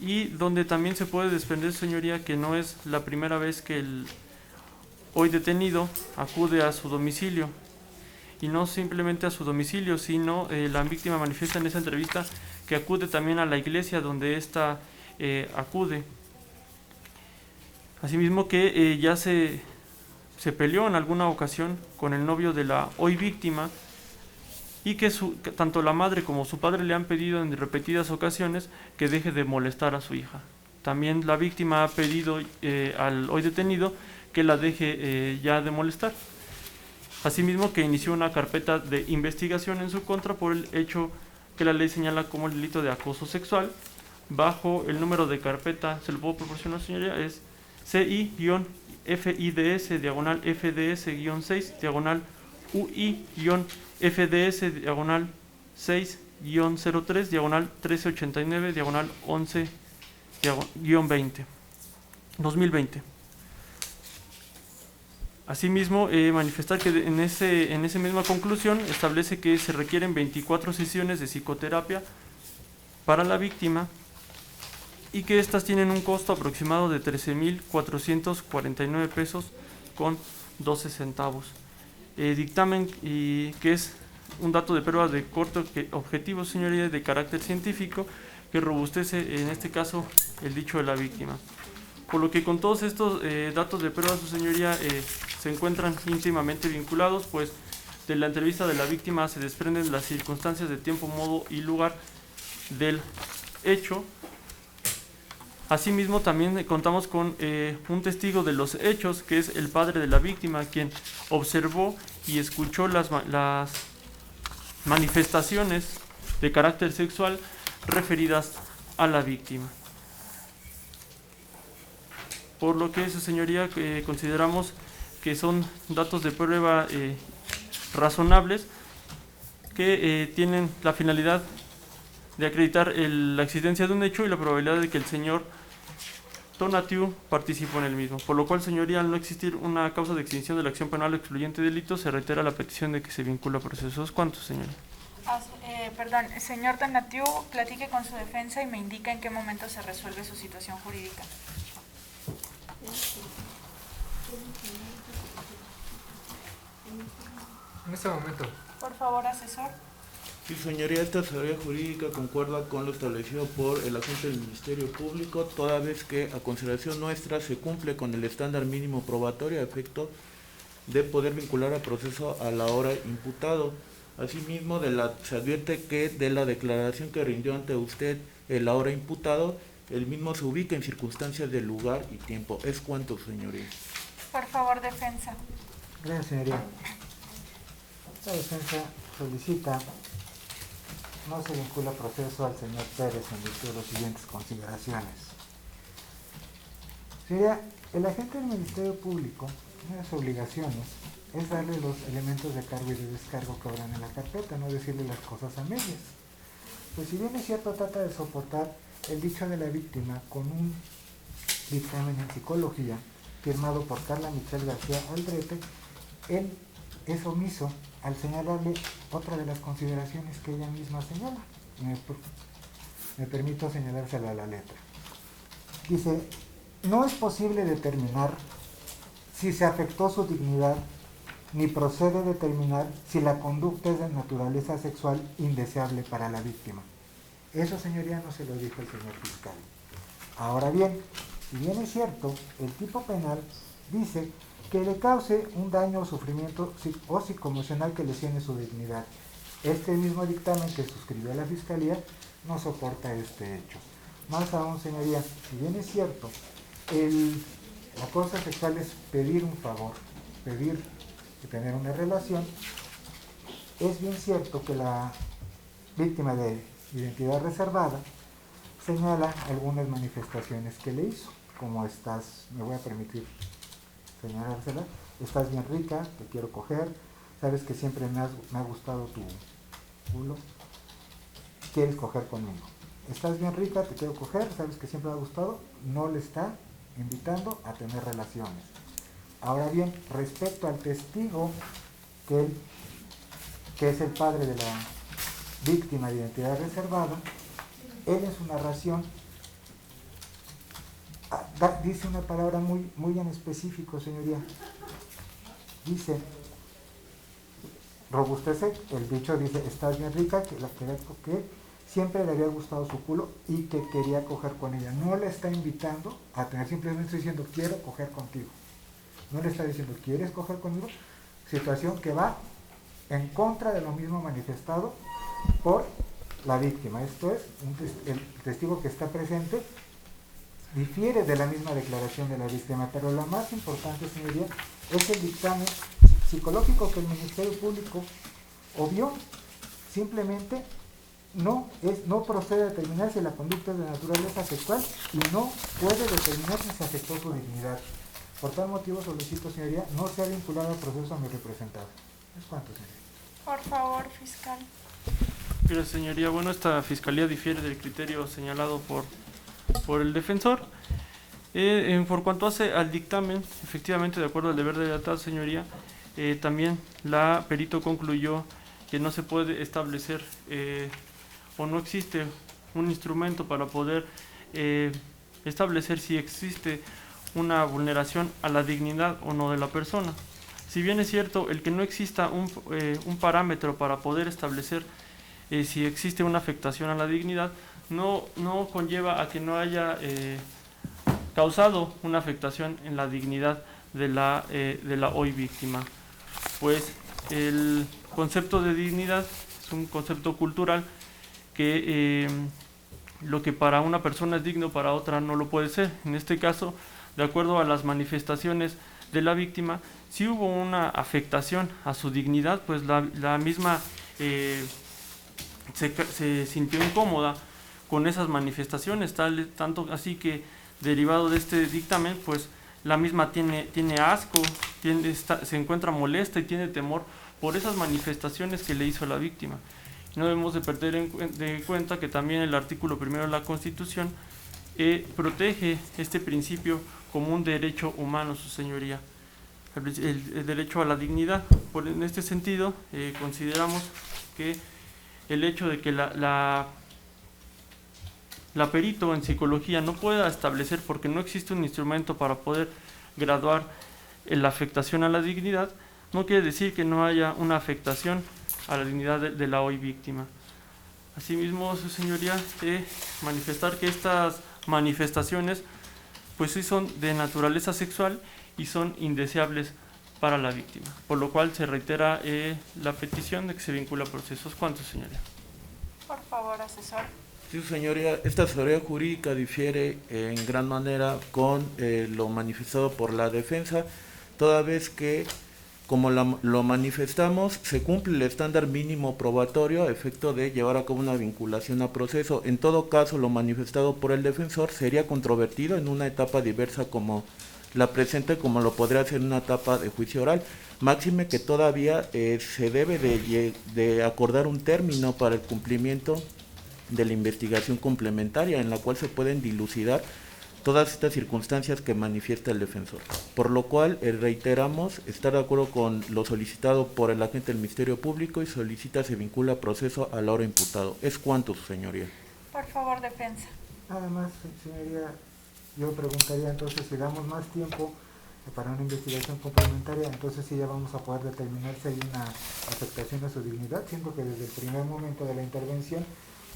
y donde también se puede desprender, señoría, que no es la primera vez que el hoy detenido acude a su domicilio, y no simplemente a su domicilio, sino la víctima manifiesta en esa entrevista que acude también a la iglesia donde ésta acude. Asimismo que ya se peleó en alguna ocasión con el novio de la hoy víctima, y que tanto la madre como su padre le han pedido en repetidas ocasiones que deje de molestar a su hija. También la víctima ha pedido al hoy detenido que la deje ya de molestar. Asimismo que inició una carpeta de investigación en su contra por el hecho que la ley señala como el delito de acoso sexual. Bajo el número de carpeta, se lo puedo proporcionar, señoría, es CI-FIDS-UI-FDS-6-FDS-UI-FDS-6-003-1389-11-20. Asimismo, manifestar que en esa misma conclusión establece que se requieren 24 sesiones de psicoterapia para la víctima, y que estas tienen un costo aproximado de 13,449 pesos con 12 centavos. Dictamen y que es un dato de prueba de corto objetivo, señoría, de carácter científico, que robustece en este caso el dicho de la víctima. Por lo que con todos estos datos de prueba, su señoría, se encuentran íntimamente vinculados, pues de la entrevista de la víctima se desprenden las circunstancias de tiempo, modo y lugar del hecho. Asimismo, también contamos con un testigo de los hechos, que es el padre de la víctima, quien observó y escuchó las manifestaciones de carácter sexual referidas a la víctima. Por lo que, su señoría, consideramos que son datos de prueba razonables que tienen la finalidad de acreditar la existencia de un hecho y la probabilidad de que el señor Tonatiuh participó en el mismo. Por lo cual, señoría, al no existir una causa de extinción de la acción penal excluyente de delito, se reitera la petición de que se vincula a procesos. ¿Cuántos, señoría? Perdón, señor Tonatiuh, platique con su defensa y me indica en qué momento se resuelve su situación jurídica. En este momento. Por favor, asesor. Sí, señoría, esta asesoría jurídica concuerda con lo establecido por el agente del Ministerio Público, toda vez que a consideración nuestra se cumple con el estándar mínimo probatorio a efecto de poder vincular a proceso a la hora imputado. Asimismo, se advierte que de la declaración que rindió ante usted el ahora imputado, el mismo se ubica en circunstancias de lugar y tiempo. ¿Es cuánto, señoría? Por favor, defensa. Gracias, señoría. Esta defensa solicita no se vincula proceso al señor Pérez en virtud de las siguientes consideraciones. Señoría, el agente del Ministerio Público, una de sus obligaciones es darle los elementos de cargo y de descargo que habrán en la carpeta, no decirle las cosas a medias. Pues si bien es cierto, trata de soportar el dicho de la víctima con un dictamen en psicología firmado por Carla Michelle García Aldrete, él es omiso al señalarle otra de las consideraciones que ella misma señala. Me permito señalársela a la letra. Dice, no es posible determinar si se afectó su dignidad, ni procede determinar si la conducta es de naturaleza sexual indeseable para la víctima. Eso, señoría, no se lo dijo el señor fiscal. Ahora bien, si bien es cierto, el tipo penal dice que le cause un daño o sufrimiento o psicoemocional que lesione su dignidad. Este mismo dictamen que suscribió la Fiscalía no soporta este hecho. Más aún, señoría, si bien es cierto, la cosa sexual es pedir un favor, pedir y tener una relación, es bien cierto que la víctima de identidad reservada señala algunas manifestaciones que le hizo, como estás, me voy a permitir señalársela, estás bien rica, te quiero coger, sabes que siempre me ha gustado tu culo, quieres coger conmigo. Estás bien rica, te quiero coger, sabes que siempre me ha gustado, no le está invitando a tener relaciones. Ahora bien, respecto al testigo, que es el padre de la víctima de identidad reservada, él en su narración dice una palabra muy en específico, señoría. Dice, robustecer, el dicho dice, estás bien rica, que siempre le había gustado su culo y que quería coger con ella. No le está invitando a tener, simplemente está diciendo, quiero coger contigo. No le está diciendo, ¿quieres coger conmigo? Situación que va en contra de lo mismo manifestado por la víctima. Esto es, el testigo que está presente difiere de la misma declaración de la víctima, pero lo más importante, señoría, es el dictamen psicológico que el Ministerio Público obvió. Simplemente no procede a determinar si la conducta es de naturaleza sexual y no puede determinar si se afectó su dignidad. Por tal motivo solicito, señoría, no sea vinculado al proceso a mi representado. ¿Es cuánto, señoría? Por favor, fiscal. Gracias, señoría. Bueno, esta fiscalía difiere del criterio señalado por el defensor. Por cuanto hace al dictamen, efectivamente, de acuerdo al deber de lealtad, señoría, también la perito concluyó que no se puede establecer o no existe un instrumento para poder establecer si existe una vulneración a la dignidad o no de la persona. Si bien es cierto el que no exista un parámetro para poder establecer si existe una afectación a la dignidad, no conlleva a que no haya causado una afectación en la dignidad de la hoy víctima. Pues el concepto de dignidad es un concepto cultural que lo que para una persona es digno, para otra no lo puede ser. En este caso, de acuerdo a las manifestaciones de la víctima, si hubo una afectación a su dignidad, pues la misma se sintió incómoda con esas manifestaciones, tanto así que derivado de este dictamen, pues la misma tiene asco, se encuentra molesta y tiene temor por esas manifestaciones que le hizo a la víctima. No debemos de perder de cuenta que también el artículo 1 de la Constitución protege este principio como un derecho humano, su señoría, el derecho a la dignidad. En este sentido, consideramos que el hecho de que la perito en psicología no pueda establecer, porque no existe un instrumento para poder graduar la afectación a la dignidad, no quiere decir que no haya una afectación a la dignidad de la hoy víctima. Asimismo, su señoría, manifestar que estas manifestaciones pues sí son de naturaleza sexual y son indeseables para la víctima, por lo cual se reitera la petición de que se vincule a procesos. ¿Cuántos, señoría? Por favor, asesor. Sí, señoría, esta asesoría jurídica difiere en gran manera con lo manifestado por la defensa, toda vez que, como lo manifestamos, se cumple el estándar mínimo probatorio a efecto de llevar a cabo una vinculación a proceso. En todo caso, lo manifestado por el defensor sería controvertido en una etapa diversa como la presente, como lo podría hacer en una etapa de juicio oral. Máxime que todavía se debe de acordar un término para el cumplimiento de la investigación complementaria, en la cual se pueden dilucidar todas estas circunstancias que manifiesta el defensor. Por lo cual reiteramos estar de acuerdo con lo solicitado por el agente del Ministerio Público y solicita se vincula a proceso al ahora imputado. ¿Es cuánto, su señoría? Por favor, defensa. Nada más, señoría, yo preguntaría entonces si damos más tiempo para una investigación complementaria, entonces sí ya vamos a poder determinar si hay una afectación a su dignidad, siendo que desde el primer momento de la intervención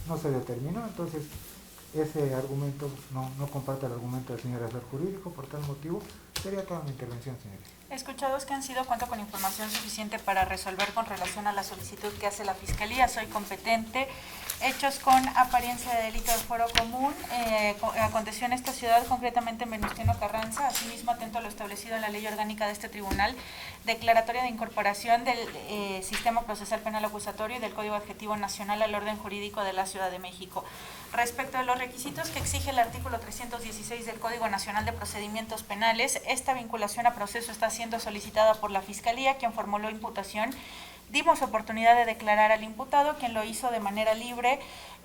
no se determinó. Entonces ese argumento, no comparte el argumento del señor asesor jurídico, por tal motivo sería toda mi intervención, señoría. Escuchados que han sido, cuento con información suficiente para resolver con relación a la solicitud que hace la Fiscalía. Soy competente. Hechos con apariencia de delito de fuero común. Aconteció en esta ciudad, concretamente en Venustiano Carranza. Asimismo, atento a lo establecido en la ley orgánica de este tribunal, declaratoria de incorporación del Sistema Procesal Penal Acusatorio y del Código Adjetivo Nacional al orden jurídico de la Ciudad de México. Respecto a los requisitos que exige el artículo 316 del Código Nacional de Procedimientos Penales, esta vinculación a proceso está siendo solicitada por la Fiscalía, quien formuló imputación dimos oportunidad de declarar al imputado, quien lo hizo de manera libre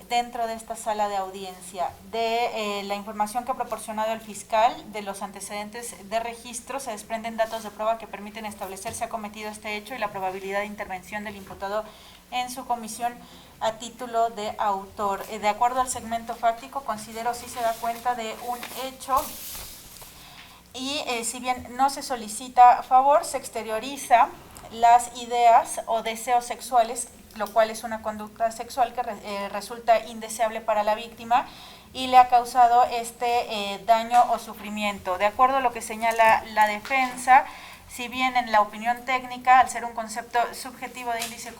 dentro de esta sala de audiencia. De la información que ha proporcionado el fiscal, de los antecedentes de registro, se desprenden datos de prueba que permiten establecer si ha cometido este hecho y la probabilidad de intervención del imputado en su comisión a título de autor. De acuerdo al segmento fáctico, considero si se da cuenta de un hecho y si bien no se solicita favor, se exterioriza las ideas o deseos sexuales, lo cual es una conducta sexual que resulta indeseable para la víctima y le ha causado daño o sufrimiento. De acuerdo a lo que señala la defensa, si bien en la opinión técnica, al ser un concepto subjetivo de índice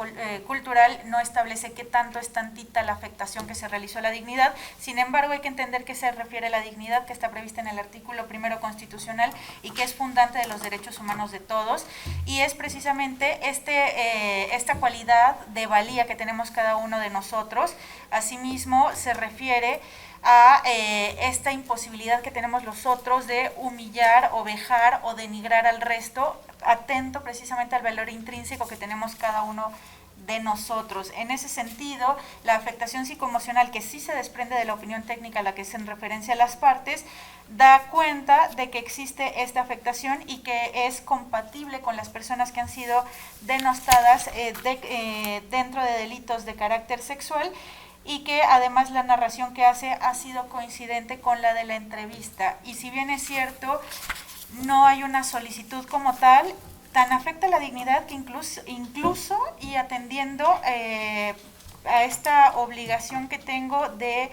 cultural, no establece qué tanto es tantita la afectación que se realizó a la dignidad, sin embargo hay que entender que se refiere a la dignidad que está prevista en el artículo 1 constitucional y que es fundante de los derechos humanos de todos, y es precisamente esta cualidad de valía que tenemos cada uno de nosotros. Asimismo, se refiere a esta imposibilidad que tenemos los otros de humillar o vejar o denigrar al resto, atento precisamente al valor intrínseco que tenemos cada uno de nosotros. En ese sentido, la afectación psicoemocional, que sí se desprende de la opinión técnica a la que se referencia a las partes, da cuenta de que existe esta afectación y que es compatible con las personas que han sido denostadas dentro de delitos de carácter sexual, y que además la narración que hace ha sido coincidente con la de la entrevista. Y si bien es cierto, no hay una solicitud como tal, tan afecta la dignidad que incluso y atendiendo a esta obligación que tengo de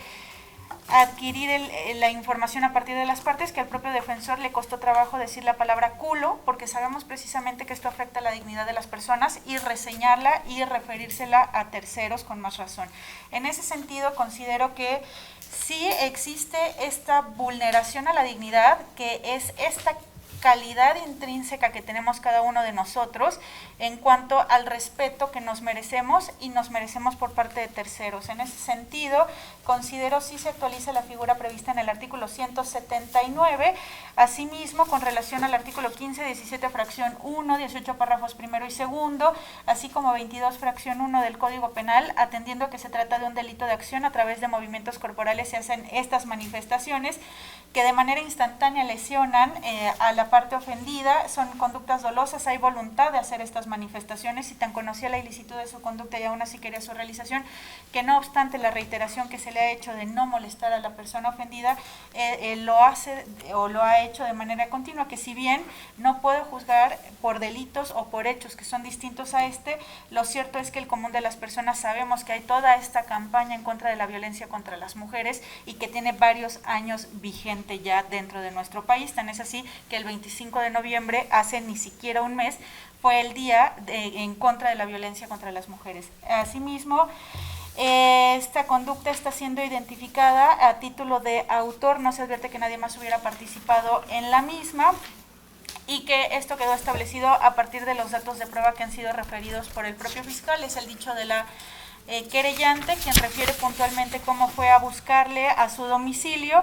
adquirir la información a partir de las partes, que al propio defensor le costó trabajo decir la palabra culo, porque sabemos precisamente que esto afecta la dignidad de las personas, y reseñarla y referírsela a terceros con más razón. En ese sentido, considero que sí existe esta vulneración a la dignidad, que es esta calidad intrínseca que tenemos cada uno de nosotros en cuanto al respeto que nos merecemos y nos merecemos por parte de terceros. En ese sentido, considero sí se actualiza la figura prevista en el artículo 179, asimismo con relación al artículo 15, 17, fracción 1, 18 párrafos primero y segundo, así como 22, fracción 1 del Código Penal, atendiendo que se trata de un delito de acción a través de movimientos corporales, se hacen estas manifestaciones que de manera instantánea lesionan a la parte ofendida, son conductas dolosas, hay voluntad de hacer estas manifestaciones y tan conocía la ilicitud de su conducta y aún así quería su realización, que no obstante la reiteración que se le ha hecho de no molestar a la persona ofendida, lo hace o lo ha hecho de manera continua, que si bien no puedo juzgar por delitos o por hechos que son distintos a lo cierto es que el común de las personas sabemos que hay toda esta campaña en contra de la violencia contra las mujeres y que tiene varios años vigente ya dentro de nuestro país, tan es así que el 25 de noviembre, hace ni siquiera un mes, fue el día en contra de la violencia contra las mujeres. Asimismo, esta conducta está siendo identificada a título de autor, no se advierte que nadie más hubiera participado en la misma, y que esto quedó establecido a partir de los datos de prueba que han sido referidos por el propio fiscal. Es el dicho de la querellante, quien refiere puntualmente cómo fue a buscarle a su domicilio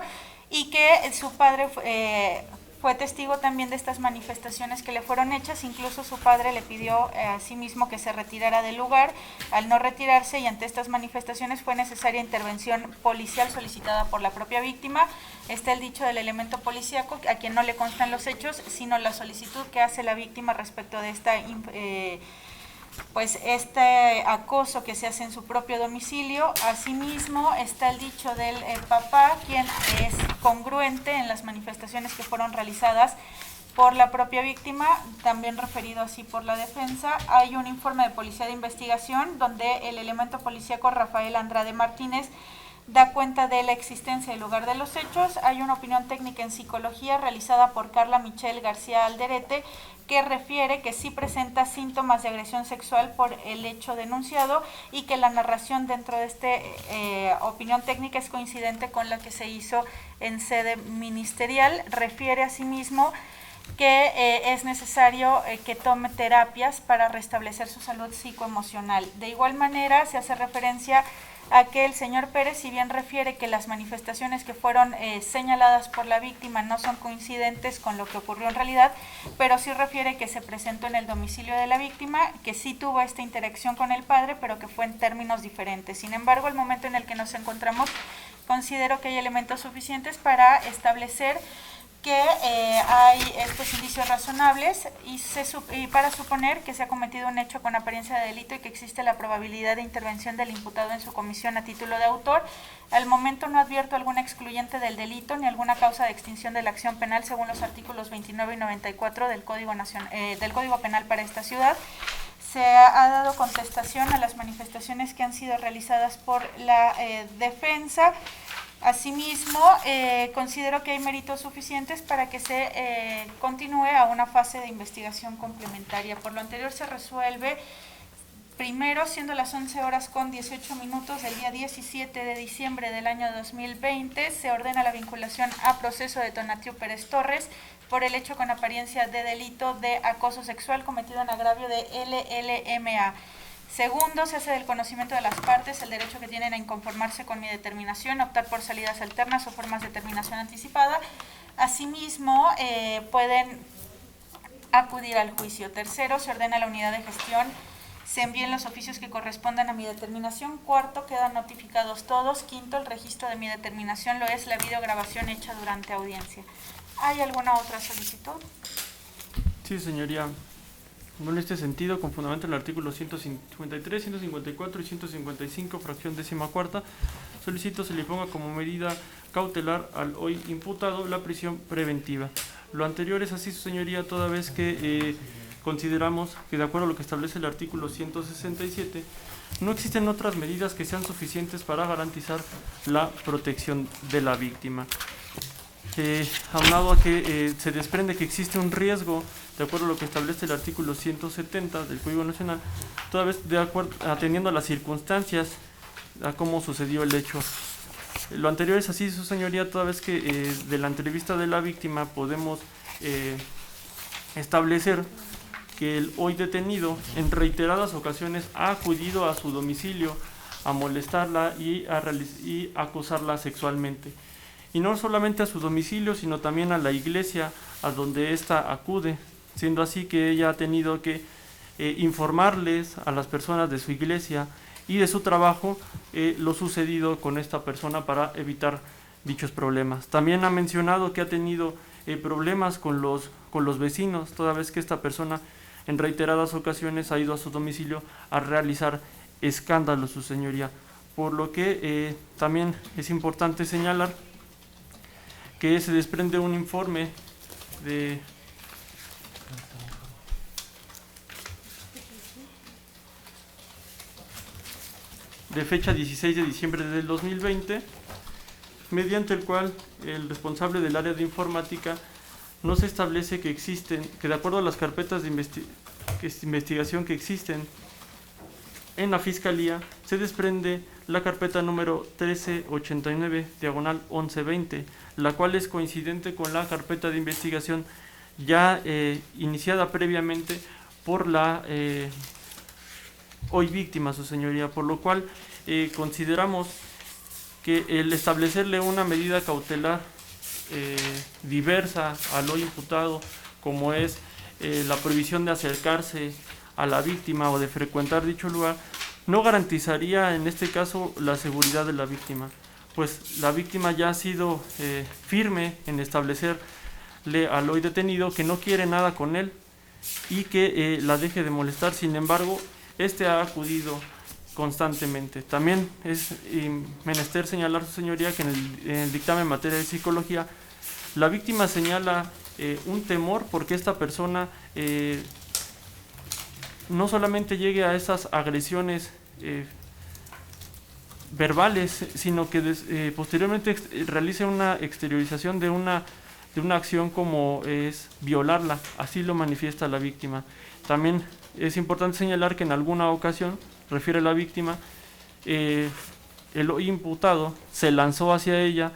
y que su padre fue testigo también de estas manifestaciones que le fueron hechas. Incluso su padre le pidió a sí mismo que se retirara del lugar. Al no retirarse y ante estas manifestaciones fue necesaria intervención policial solicitada por la propia víctima. Está el dicho del elemento policíaco, a quien no le constan los hechos, sino la solicitud que hace la víctima respecto de este acoso que se hace en su propio domicilio. Asimismo, está el dicho del papá, quien es congruente en las manifestaciones que fueron realizadas por la propia víctima, también referido así por la defensa. Hay un informe de policía de investigación donde el elemento policíaco Rafael Andrade Martínez da cuenta de la existencia del lugar de los hechos. Hay una opinión técnica en psicología realizada por Carla Michelle García Alderete, que refiere que sí presenta síntomas de agresión sexual por el hecho denunciado y que la narración dentro de esta opinión técnica es coincidente con la que se hizo en sede ministerial. Refiere asimismo que es necesario que tome terapias para restablecer su salud psicoemocional. De igual manera, se hace referencia a que el señor Pérez, si bien refiere que las manifestaciones que fueron señaladas por la víctima no son coincidentes con lo que ocurrió en realidad, pero sí refiere que se presentó en el domicilio de la víctima, que sí tuvo esta interacción con el padre, pero que fue en términos diferentes. Sin embargo, el momento en el que nos encontramos, considero que hay elementos suficientes para establecer que hay estos indicios razonables y para suponer que se ha cometido un hecho con apariencia de delito y que existe la probabilidad de intervención del imputado en su comisión a título de autor. Al momento no advierto alguna excluyente del delito ni alguna causa de extinción de la acción penal según los artículos 29 y 94 del Código Penal para esta ciudad. Se ha dado contestación a las manifestaciones que han sido realizadas por la defensa. Asimismo, considero que hay méritos suficientes para que se continúe a una fase de investigación complementaria. Por lo anterior se resuelve, primero, siendo las 11:18 del día 17 de diciembre del año 2020, se ordena la vinculación a proceso de Tonatiuh Pérez Torres por el hecho con apariencia de delito de acoso sexual cometido en agravio de LLMA. Segundo, se hace del conocimiento de las partes el derecho que tienen a inconformarse con mi determinación, optar por salidas alternas o formas de terminación anticipada. Asimismo, pueden acudir al juicio. Tercero, se ordena a la unidad de gestión se envíen los oficios que correspondan a mi determinación. Cuarto, quedan notificados todos. Quinto, el registro de mi determinación lo es la videograbación hecha durante audiencia. ¿Hay alguna otra solicitud? Sí, señoría. En este sentido, con fundamento en el artículo 153, 154 y 155, fracción 14ª, solicito se le ponga como medida cautelar al hoy imputado la prisión preventiva. Lo anterior es así, su señoría, toda vez que consideramos que, de acuerdo a lo que establece el artículo 167, no existen otras medidas que sean suficientes para garantizar la protección de la víctima. Aunado a que se desprende que existe un riesgo, de acuerdo a lo que establece el artículo 170 del Código Nacional, toda vez atendiendo a las circunstancias, a cómo sucedió el hecho. Lo anterior es así, su señoría, toda vez que de la entrevista de la víctima podemos establecer que el hoy detenido en reiteradas ocasiones ha acudido a su domicilio a molestarla y a acosarla sexualmente. Y no solamente a su domicilio, sino también a la iglesia a donde ésta acude, siendo así que ella ha tenido que informarles a las personas de su iglesia y de su trabajo lo sucedido con esta persona para evitar dichos problemas. También ha mencionado que ha tenido problemas con los vecinos, toda vez que esta persona en reiteradas ocasiones ha ido a su domicilio a realizar escándalos, su señoría. Por lo que también es importante señalar que se desprende un informe de fecha 16 de diciembre del 2020, mediante el cual el responsable del área de informática nos establece que de acuerdo a las carpetas de investigación que existen en la Fiscalía, se desprende la carpeta número 1389/1120, la cual es coincidente con la carpeta de investigación ya iniciada previamente por la hoy víctima, su señoría, por lo cual consideramos que el establecerle una medida cautelar diversa al hoy imputado, como es la prohibición de acercarse a la víctima o de frecuentar dicho lugar, no garantizaría en este caso la seguridad de la víctima, pues la víctima ya ha sido firme en establecerle al hoy detenido que no quiere nada con él y que la deje de molestar. Sin embargo, este ha acudido constantemente. También es menester señalar, su señoría, que en el dictamen en materia de psicología, la víctima señala un temor porque esta persona no solamente llegue a esas agresiones verbales, sino que posteriormente realice una exteriorización de una acción como es violarla. Así lo manifiesta la víctima. También es importante señalar que en alguna ocasión, refiere la víctima, el imputado se lanzó hacia ella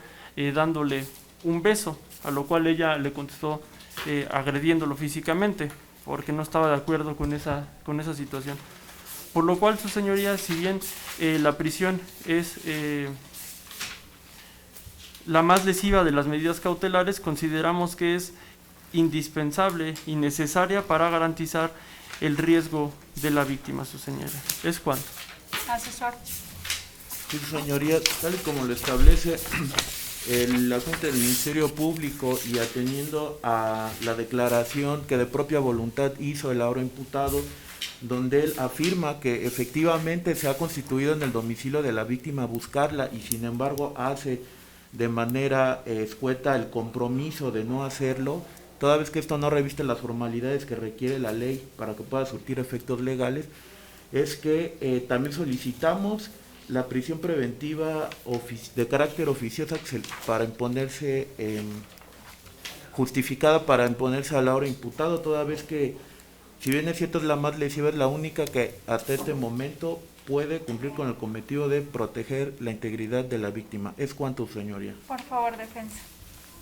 dándole un beso, a lo cual ella le contestó agrediéndolo físicamente, porque no estaba de acuerdo con esa situación. por lo cual, su señoría, si bien la prisión es la más lesiva de las medidas cautelares, consideramos que es indispensable y necesaria para garantizar el riesgo de la víctima, su señoría. ¿Es cuanto? Asesor. Sí, su señoría, tal y como lo establece el agente del Ministerio Público y ateniendo a la declaración que de propia voluntad hizo el ahora imputado, donde él afirma que efectivamente se ha constituido en el domicilio de la víctima a buscarla y sin embargo hace de manera escueta el compromiso de no hacerlo, toda vez que esto no reviste las formalidades que requiere la ley para que pueda surtir efectos legales, es que también solicitamos la prisión preventiva de carácter oficiosa para imponerse, justificada para imponerse al ahora imputado, toda vez que, si bien es cierto es la más lesiva, es la única que hasta este momento puede cumplir con el cometido de proteger la integridad de la víctima. ¿Es cuanto, señoría? Por favor, defensa.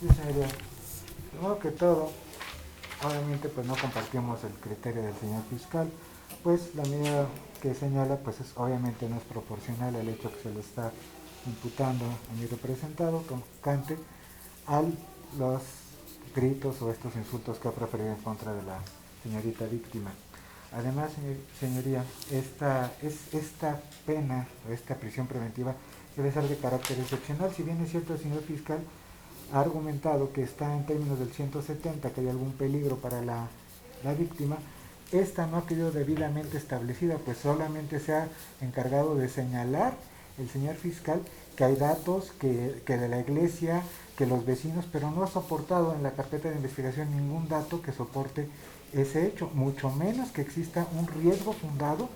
Sí, señoría. Primero que todo, obviamente pues no compartimos el criterio del señor fiscal, pues la medida que señala pues obviamente no es proporcional al hecho que se le está imputando a mi representado tocante a los gritos o estos insultos que ha proferido en contra de la señorita víctima. Además, señoría, esta pena o esta prisión preventiva debe ser de carácter excepcional. Si bien es cierto, el señor fiscal ha argumentado que está en términos del 170, que hay algún peligro para la víctima, esta no ha quedado debidamente establecida, pues solamente se ha encargado de señalar el señor fiscal que hay datos que de la iglesia, que los vecinos, pero no ha soportado en la carpeta de investigación ningún dato que soporte ese hecho, mucho menos que exista un riesgo fundado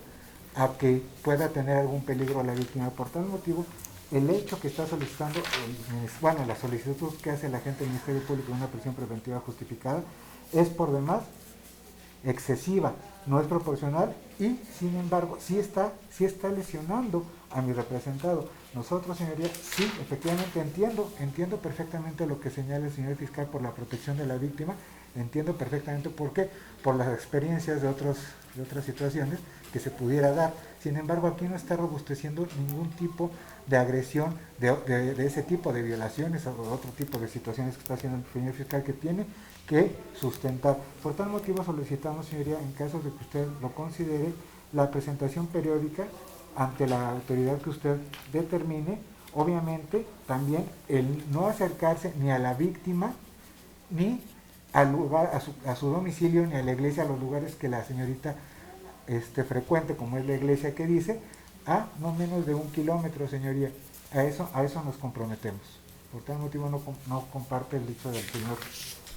a que pueda tener algún peligro a la víctima. Por tal motivo, el hecho que está solicitando, la solicitud que hace el agente del Ministerio Público de una prisión preventiva justificada es por demás excesiva, no es proporcional y sin embargo sí está lesionando a mi representado. Nosotros, señoría, sí, efectivamente entiendo perfectamente lo que señala el señor fiscal por la protección de la víctima, entiendo perfectamente por qué, por las experiencias de otras situaciones que se pudiera dar. Sin embargo, aquí no está robusteciendo ningún tipo de agresión, de ese tipo de violaciones o otro tipo de situaciones que está haciendo el señor fiscal, que tiene que sustentar. Por tal motivo solicitamos, señoría, en caso de que usted lo considere, la presentación periódica ante la autoridad que usted determine, obviamente también el no acercarse ni a la víctima, ni al lugar, a su domicilio, ni a la iglesia, a los lugares que la señorita frecuente, como es la iglesia que dice, a no menos de 1 kilómetro, señoría. A eso nos comprometemos. Por tal motivo no comparte el dicho del señor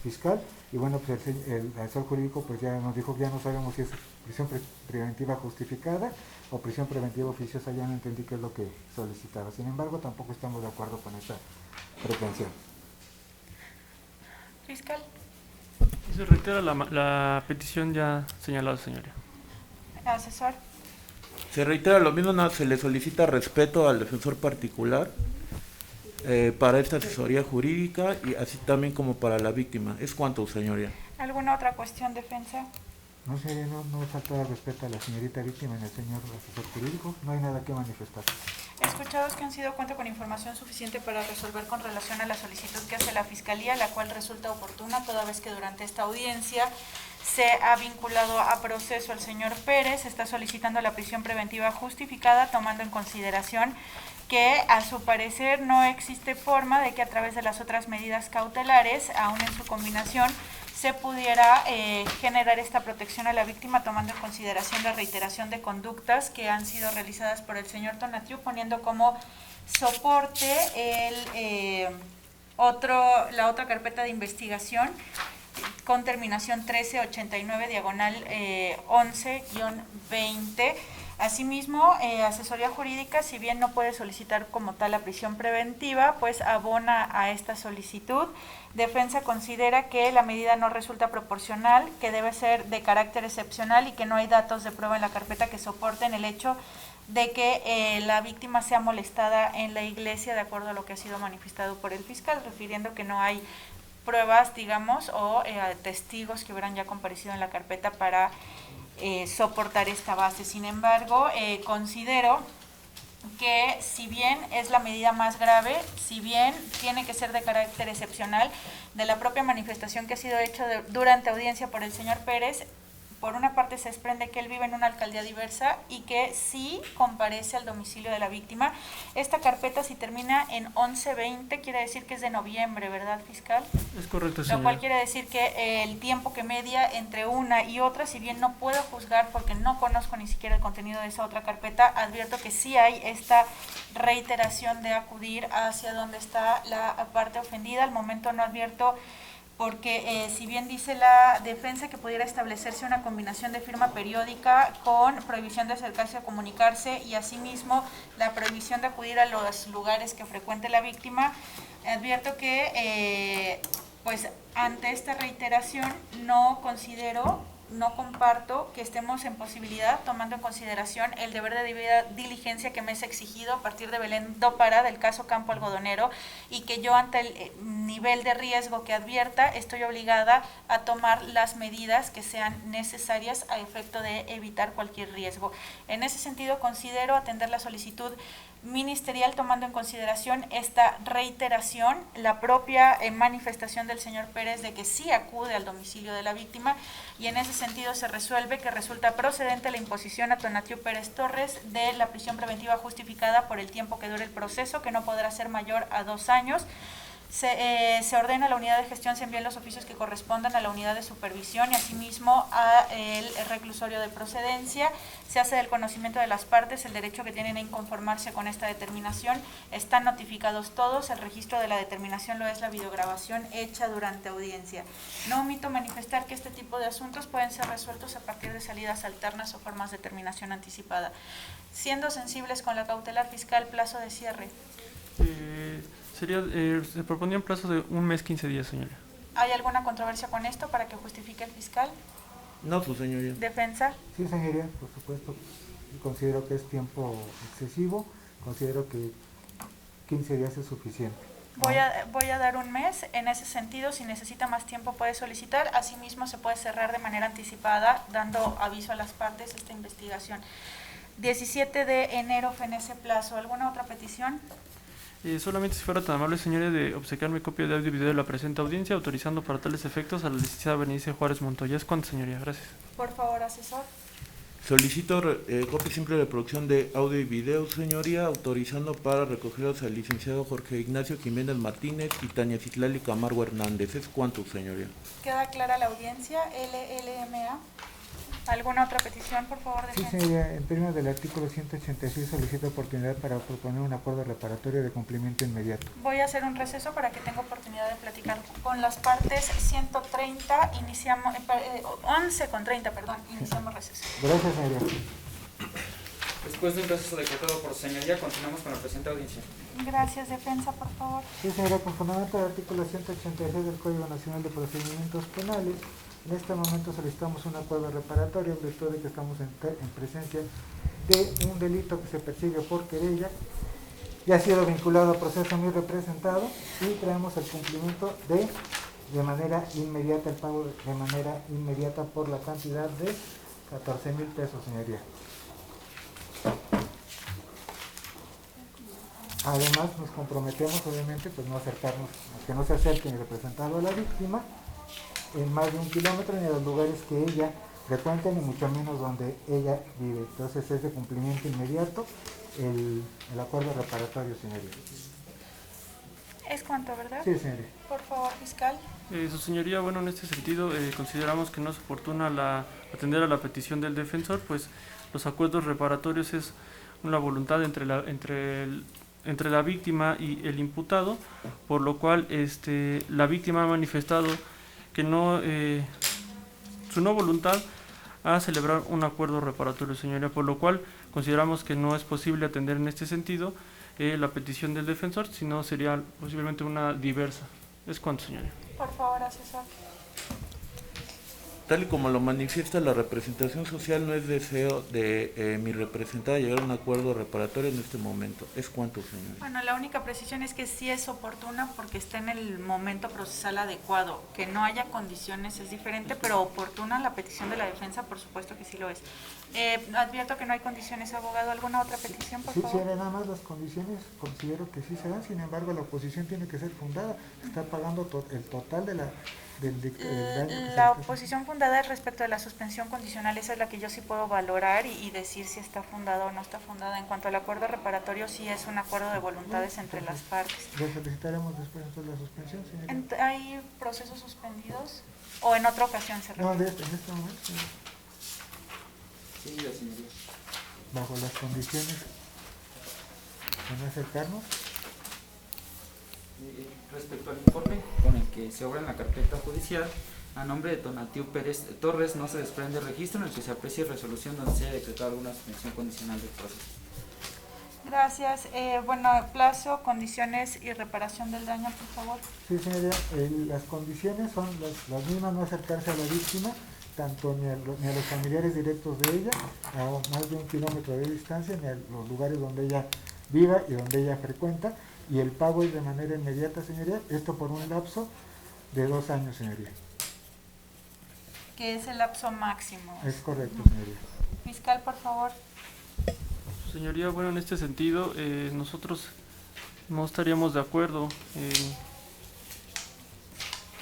fiscal, y bueno, pues el asesor jurídico pues ya nos dijo que ya no sabemos si es prisión preventiva justificada o prisión preventiva oficiosa, ya no entendí qué es lo que solicitaba. Sin embargo, tampoco estamos de acuerdo con esta pretensión. Fiscal. Se reitera la petición ya señalada, señoría. Asesor. Se reitera lo mismo, se le solicita respeto al defensor particular para esta asesoría jurídica y así también como para la víctima. ¿Es cuanto, señoría? ¿Alguna otra cuestión, defensa? No, señoría, no falta de respeto a la señorita víctima y al señor asesor jurídico. No hay nada que manifestar. Escuchados que han sido, cuenta con información suficiente para resolver con relación a la solicitud que hace la Fiscalía, la cual resulta oportuna toda vez que durante esta audiencia se ha vinculado a proceso al señor Pérez. Está solicitando la prisión preventiva justificada, tomando en consideración que a su parecer no existe forma de que a través de las otras medidas cautelares, aún en su combinación, se pudiera generar esta protección a la víctima, tomando en consideración la reiteración de conductas que han sido realizadas por el señor Tonatiuh, poniendo como soporte la otra carpeta de investigación con terminación 1389 diagonal 11-20. Asimismo, asesoría jurídica, si bien no puede solicitar como tal la prisión preventiva, pues abona a esta solicitud. Defensa considera que la medida no resulta proporcional, que debe ser de carácter excepcional y que no hay datos de prueba en la carpeta que soporten el hecho de que la víctima sea molestada en la iglesia, de acuerdo a lo que ha sido manifestado por el fiscal, refiriendo que no hay pruebas, digamos, o testigos que hubieran ya comparecido en la carpeta para soportar esta base. Sin embargo, considero que si bien es la medida más grave, si bien tiene que ser de carácter excepcional, de la propia manifestación que ha sido hecha durante audiencia por el señor Pérez, por una parte se desprende que él vive en una alcaldía diversa y que sí comparece al domicilio de la víctima. Esta carpeta, si termina en 11/20, quiere decir que es de noviembre, ¿verdad, fiscal? Es correcto, Lo señora. cual quiere decir que el tiempo que media entre una y otra, si bien no puedo juzgar porque no conozco ni siquiera el contenido de esa otra carpeta, advierto que sí hay esta reiteración de acudir hacia donde está la parte ofendida. Al momento no advierto porque si bien dice la defensa que pudiera establecerse una combinación de firma periódica con prohibición de acercarse a comunicarse y asimismo la prohibición de acudir a los lugares que frecuente la víctima, advierto que pues ante esta reiteración no comparto que estemos en posibilidad, tomando en consideración el deber de debida diligencia que me es exigido a partir de Belén do Pará del caso Campo Algodonero, y que yo ante el nivel de riesgo que advierta estoy obligada a tomar las medidas que sean necesarias a efecto de evitar cualquier riesgo. En ese sentido considero atender la solicitud ministerial tomando en consideración esta reiteración, la propia manifestación del señor Pérez de que sí acude al domicilio de la víctima, y en ese sentido se resuelve que resulta procedente la imposición a Tonatiu Pérez Torres de la prisión preventiva justificada por el tiempo que dure el proceso, que no podrá ser mayor a 2 años. Se ordena a la unidad de gestión se envíen los oficios que correspondan a la unidad de supervisión y asimismo a el reclusorio de procedencia. Se hace del conocimiento de las partes el derecho que tienen a inconformarse con esta determinación. Están notificados todos. El registro de la determinación lo es la videograbación hecha durante audiencia. No omito manifestar que este tipo de asuntos pueden ser resueltos a partir de salidas alternas o formas de terminación anticipada. Siendo sensibles con la cautelar fiscal, plazo de cierre. Se proponía un plazo de 1 mes 15 días, señora. ¿Hay alguna controversia con esto para que justifique el fiscal? No, su señoría. ¿Defensa? Sí, señoría, por supuesto. Considero que es tiempo excesivo. Considero que 15 días es suficiente. Voy a dar 1 mes. En ese sentido, si necesita más tiempo puede solicitar. Asimismo, se puede cerrar de manera anticipada, dando aviso a las partes esta investigación. 17 de enero fenece plazo. ¿Alguna otra petición? Solamente si fuera tan amable, señora, de obsequiarme copia de audio y video de la presente audiencia, autorizando para tales efectos a la licenciada Berenice Juárez Montoya. ¿Es cuánto, señoría? Gracias. Por favor, asesor. Solicito copia simple de producción de audio y video, señoría, autorizando para recogerlos al licenciado Jorge Ignacio Jiménez Martínez y Tania Citlali Camargo Hernández. ¿Es cuánto, señoría? ¿Queda clara la audiencia? LLMA. ¿Alguna otra petición, por favor? Sí, señoría, en términos del artículo 186 solicito oportunidad para proponer un acuerdo reparatorio de cumplimiento inmediato. Voy a hacer un receso para que tenga oportunidad de platicar con las partes. 130, iniciamos, 11:30, perdón, iniciamos receso. Gracias, señoría. Después de un receso decretado por señoría, continuamos con la presente audiencia. Gracias, defensa, por favor. Sí, señoría, con fundamento del artículo 186 del Código Nacional de Procedimientos Penales, en este momento solicitamos un acuerdo reparatorio en virtud de que estamos en presencia de un delito que se persigue por querella, ya ha sido vinculado a proceso muy representado y traemos el cumplimiento de manera inmediata, el pago de manera inmediata por la cantidad de 14,000 pesos, señoría. Además nos comprometemos obviamente pues no acercarnos, a que no se acerque ni representado a la víctima en más de 1 kilómetro ni a los lugares que ella frecuente ni mucho menos donde ella vive. Entonces es de cumplimiento inmediato el acuerdo reparatorio, señoría. ¿Es cuánto, verdad? Sí, señoría. Por favor, fiscal. Su señoría, bueno, en este sentido consideramos que no es oportuna atender a la petición del defensor, pues los acuerdos reparatorios es una voluntad entre la víctima y el imputado, por lo cual la víctima ha manifestado que su no voluntad a celebrar un acuerdo reparatorio, señoría, por lo cual consideramos que no es posible atender en este sentido la petición del defensor, sino sería posiblemente una diversa. ¿Es cuánto, señoría? Por favor, asesor. Solamente si fuera tan amable, señora, de obsequiarme copia de audio y video de la presente audiencia, autorizando para tales efectos a la licenciada Berenice Juárez Montoya. Es cuánto, señoría. Gracias, defensa. Tal y como lo manifiesta la representación social, no es deseo de mi representada llegar a un acuerdo reparatorio en este momento. ¿Es cuánto, señor? Bueno, la única precisión es que sí es oportuna porque está en el momento procesal adecuado. Que no haya condiciones es diferente, pero oportuna la petición de la defensa, por supuesto que sí lo es. Advierto que no hay condiciones, abogado. ¿Alguna otra petición, por Sí, favor? señora, nada más las condiciones considero que sí se dan, sin embargo la oposición tiene que ser fundada, está pagando el total de del daño que se La está oposición fundada es respecto de la suspensión condicional, esa es la que yo sí puedo valorar y decir si está fundada o no está fundada. En cuanto al acuerdo reparatorio, sí es un acuerdo de voluntades entre las partes. Lo solicitaremos después de la suspensión, señora. ¿Hay procesos suspendidos o en otra ocasión se No, refiere? en este momento, señora, Sí, la señoría. bajo las condiciones de no acercarnos. Respecto al informe con el que se obra en la carpeta judicial, a nombre de Tonatiu Pérez Torres no se desprende registro en el que se aprecie resolución donde se haya decretado alguna suspensión condicional del proceso. Gracias. Bueno, plazo, condiciones y reparación del daño, por favor. Sí, señoría, las condiciones son las mismas, no acercarse a la víctima, tanto ni a los familiares directos de ella, a más de 1 kilómetro de distancia, ni a los lugares donde ella viva y donde ella frecuenta, y el pago es de manera inmediata, señoría, esto por un lapso de 2 años, señoría. Que es el lapso máximo. Es correcto, señoría. Fiscal, por favor. Señoría, bueno, en este sentido, nosotros no estaríamos de acuerdo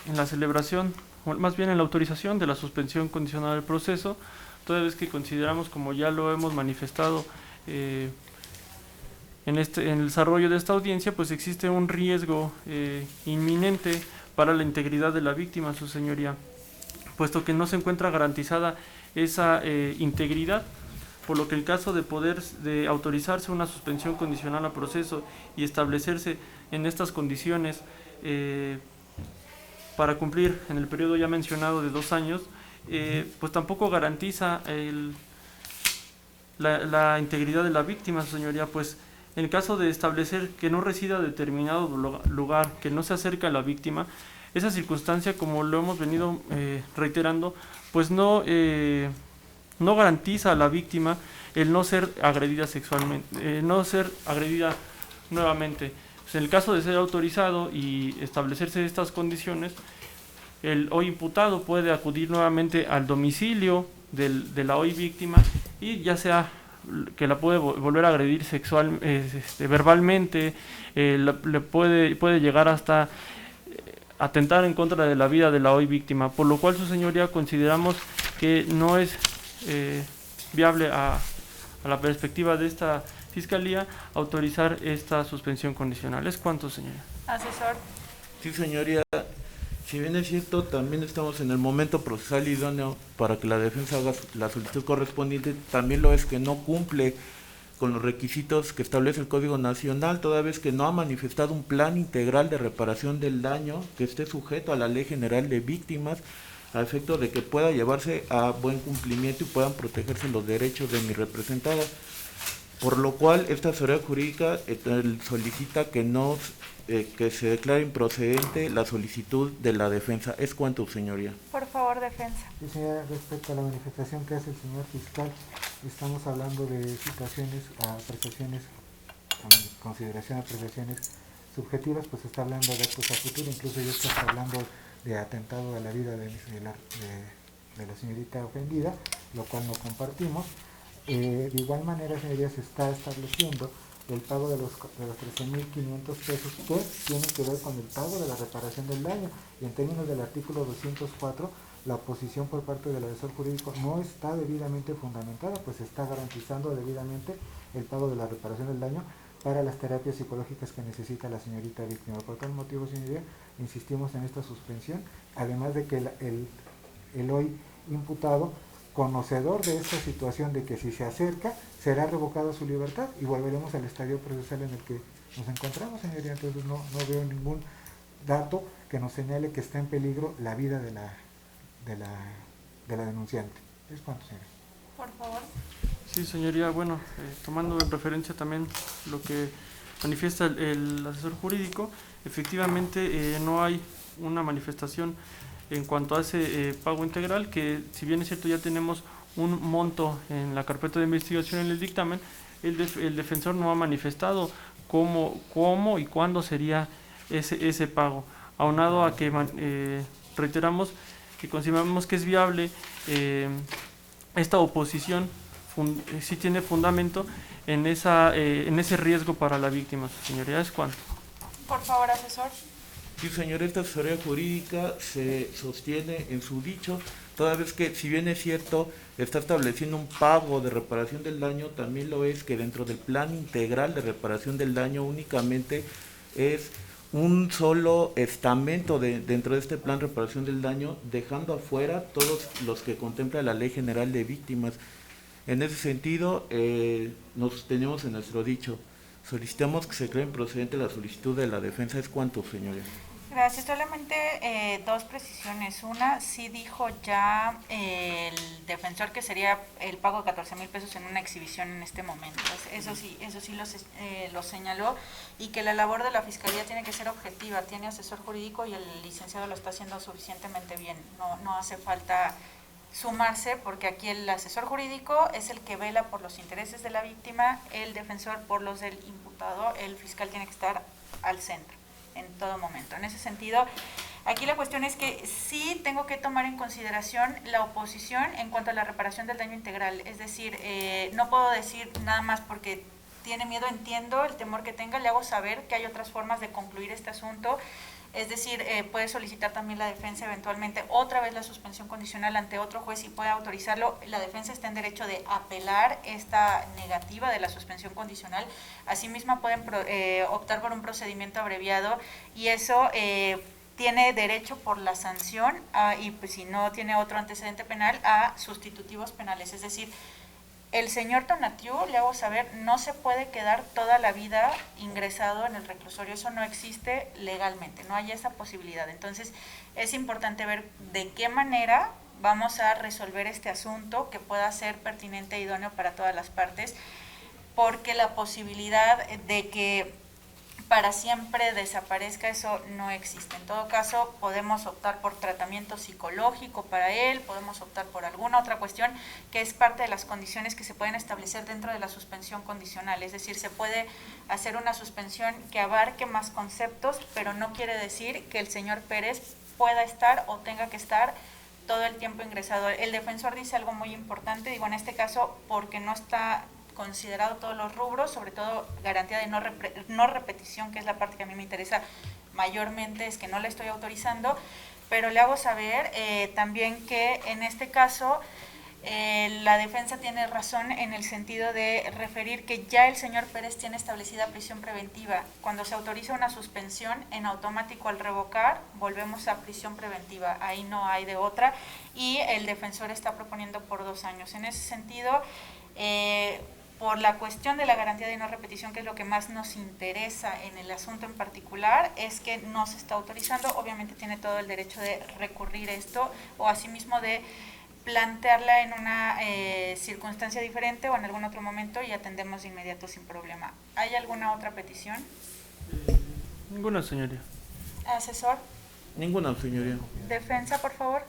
en la celebración, o más bien en la autorización de la suspensión condicional del proceso, toda vez que consideramos, como ya lo hemos manifestado en el desarrollo de esta audiencia, pues existe un riesgo inminente para la integridad de la víctima, su señoría, puesto que no se encuentra garantizada esa integridad, por lo que el caso de autorizarse una suspensión condicional al proceso y establecerse en estas condiciones para cumplir en el periodo ya mencionado de 2 años, pues tampoco garantiza la integridad de la víctima, su señoría, pues en el caso de establecer que no resida en determinado lugar, que no se acerca a la víctima, esa circunstancia, como lo hemos venido reiterando, pues no garantiza a la víctima el no ser agredida sexualmente, no ser agredida nuevamente. Pues en el caso de ser autorizado y establecerse estas condiciones, el hoy imputado puede acudir nuevamente al domicilio de la hoy víctima y ya sea que la puede volver a agredir verbalmente, le puede llegar hasta atentar en contra de la vida de la hoy víctima, por lo cual, su señoría, consideramos que no es viable a la perspectiva de esta Fiscalía autorizar esta suspensión condicional. ¿Es cuánto, señoría? Asesor. Sí, señoría. Si bien es cierto, también estamos en el momento procesal idóneo para que la defensa haga la solicitud correspondiente, también lo es que no cumple con los requisitos que establece el Código Nacional, toda vez que no ha manifestado un plan integral de reparación del daño que esté sujeto a la Ley General de Víctimas, a efecto de que pueda llevarse a buen cumplimiento y puedan protegerse los derechos de mi representada. Por lo cual, esta asesoría jurídica solicita que se declare improcedente la solicitud de la defensa. ¿Es cuánto, señoría? Por favor, defensa. Sí, señora, respecto a la manifestación que hace el señor fiscal, estamos hablando de situaciones, apreciaciones, con consideración a apreciaciones subjetivas, pues está hablando de actos a futuro, incluso ya está hablando de atentado a la vida de la señorita ofendida, lo cual no compartimos. De igual manera, señorías, se está estableciendo el pago de los 13.500 pesos que tienen que ver con el pago de la reparación del daño, y en términos del artículo 204, la oposición por parte del asesor jurídico no está debidamente fundamentada, pues está garantizando debidamente el pago de la reparación del daño para las terapias psicológicas que necesita la señorita víctima. Por tal motivo, señoría, insistimos en esta suspensión, además de que el hoy imputado, conocedor de esta situación de que si se acerca, será revocada su libertad y volveremos al estadio procesal en el que nos encontramos, señoría. Entonces no veo ningún dato que nos señale que está en peligro la vida de la denunciante. ¿Es cuánto, señora? Por favor. Sí, señoría, bueno, tomando en referencia también lo que manifiesta el asesor jurídico, efectivamente no hay una manifestación en cuanto a ese pago integral, que si bien es cierto ya tenemos un monto en la carpeta de investigación en el dictamen, el defensor no ha manifestado cómo y cuándo sería ese pago, aunado a que reiteramos que consideramos que es viable esta oposición, sí tiene fundamento en ese riesgo para la víctima. Señoría, ¿es cuánto? Por favor, asesor. Sí, señor, esta asesoría jurídica se sostiene en su dicho, toda vez que, si bien es cierto, está estableciendo un pago de reparación del daño, también lo es que dentro del plan integral de reparación del daño únicamente es un solo estamento dentro de este plan de reparación del daño, dejando afuera todos los que contempla la Ley General de Víctimas. En ese sentido, nos tenemos en nuestro dicho, solicitamos que se cree procedente la solicitud de la defensa. ¿Es cuánto, señores? Gracias. Solamente dos precisiones. Una, sí dijo ya el defensor que sería el pago de 14,000 pesos en una exhibición en este momento. Eso sí lo señaló, y que la labor de la Fiscalía tiene que ser objetiva. Tiene asesor jurídico y el licenciado lo está haciendo suficientemente bien. No hace falta sumarse, porque aquí el asesor jurídico es el que vela por los intereses de la víctima, el defensor por los del imputado, el fiscal tiene que estar al centro en todo momento. En ese sentido, aquí la cuestión es que sí tengo que tomar en consideración la oposición en cuanto a la reparación del daño integral, es decir, no puedo decir nada más porque tiene miedo, entiendo el temor que tenga, le hago saber que hay otras formas de concluir este asunto. Es decir, puede solicitar también la defensa eventualmente otra vez la suspensión condicional ante otro juez y puede autorizarlo. La defensa está en derecho de apelar esta negativa de la suspensión condicional. Asimismo, pueden optar por un procedimiento abreviado, y eso tiene derecho por la sanción y pues, si no tiene otro antecedente penal, a sustitutivos penales. Es decir, el señor Tonatiuh, le hago saber, no se puede quedar toda la vida ingresado en el reclusorio, eso no existe legalmente, no hay esa posibilidad. Entonces, es importante ver de qué manera vamos a resolver este asunto que pueda ser pertinente e idóneo para todas las partes, porque la posibilidad de que para siempre desaparezca, eso no existe. En todo caso, podemos optar por tratamiento psicológico para él, podemos optar por alguna otra cuestión que es parte de las condiciones que se pueden establecer dentro de la suspensión condicional. Es decir, se puede hacer una suspensión que abarque más conceptos, pero no quiere decir que el señor Pérez pueda estar o tenga que estar todo el tiempo ingresado. El defensor dice algo muy importante, digo, en este caso, porque no está considerado todos los rubros, sobre todo garantía de no repetición, que es la parte que a mí me interesa mayormente, es que no la estoy autorizando, pero le hago saber también que en este caso la defensa tiene razón en el sentido de referir que ya el señor Pérez tiene establecida prisión preventiva. Cuando se autoriza una suspensión, en automático al revocar volvemos a prisión preventiva, ahí no hay de otra, y el defensor está proponiendo por 2 años. En ese sentido, por la cuestión de la garantía de no repetición, que es lo que más nos interesa en el asunto en particular, es que no se está autorizando. Obviamente tiene todo el derecho de recurrir esto, o asimismo de plantearla en una circunstancia diferente o en algún otro momento, y atendemos de inmediato sin problema. ¿Hay alguna otra petición? Ninguna, señoría. Asesor. Ninguna, señoría. Defensa, por favor.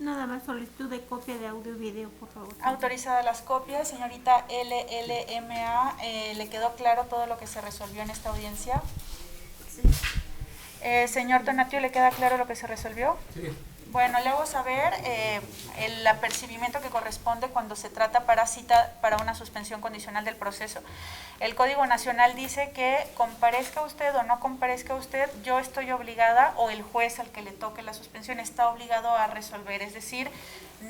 Nada más solicitud de copia de audio y video, por favor. Autorizadas las copias. Señorita LLMA, ¿le quedó claro todo lo que se resolvió en esta audiencia? Sí. Señor Tonatiuh, ¿le queda claro lo que se resolvió? Sí. Bueno, le hago saber el apercibimiento que corresponde cuando se trata para cita para una suspensión condicional del proceso. El Código Nacional dice que comparezca usted o no comparezca usted, yo estoy obligada, o el juez al que le toque la suspensión está obligado a resolver. Es decir,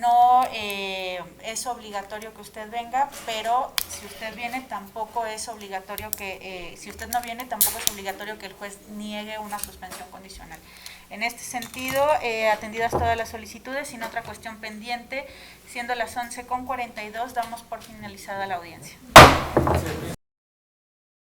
no es obligatorio que usted venga, pero si usted viene tampoco es obligatorio que, si usted no viene tampoco es obligatorio que el juez niegue una suspensión condicional. En este sentido, atendidas todas las solicitudes, sin otra cuestión pendiente, siendo las 11:42, damos por finalizada la audiencia.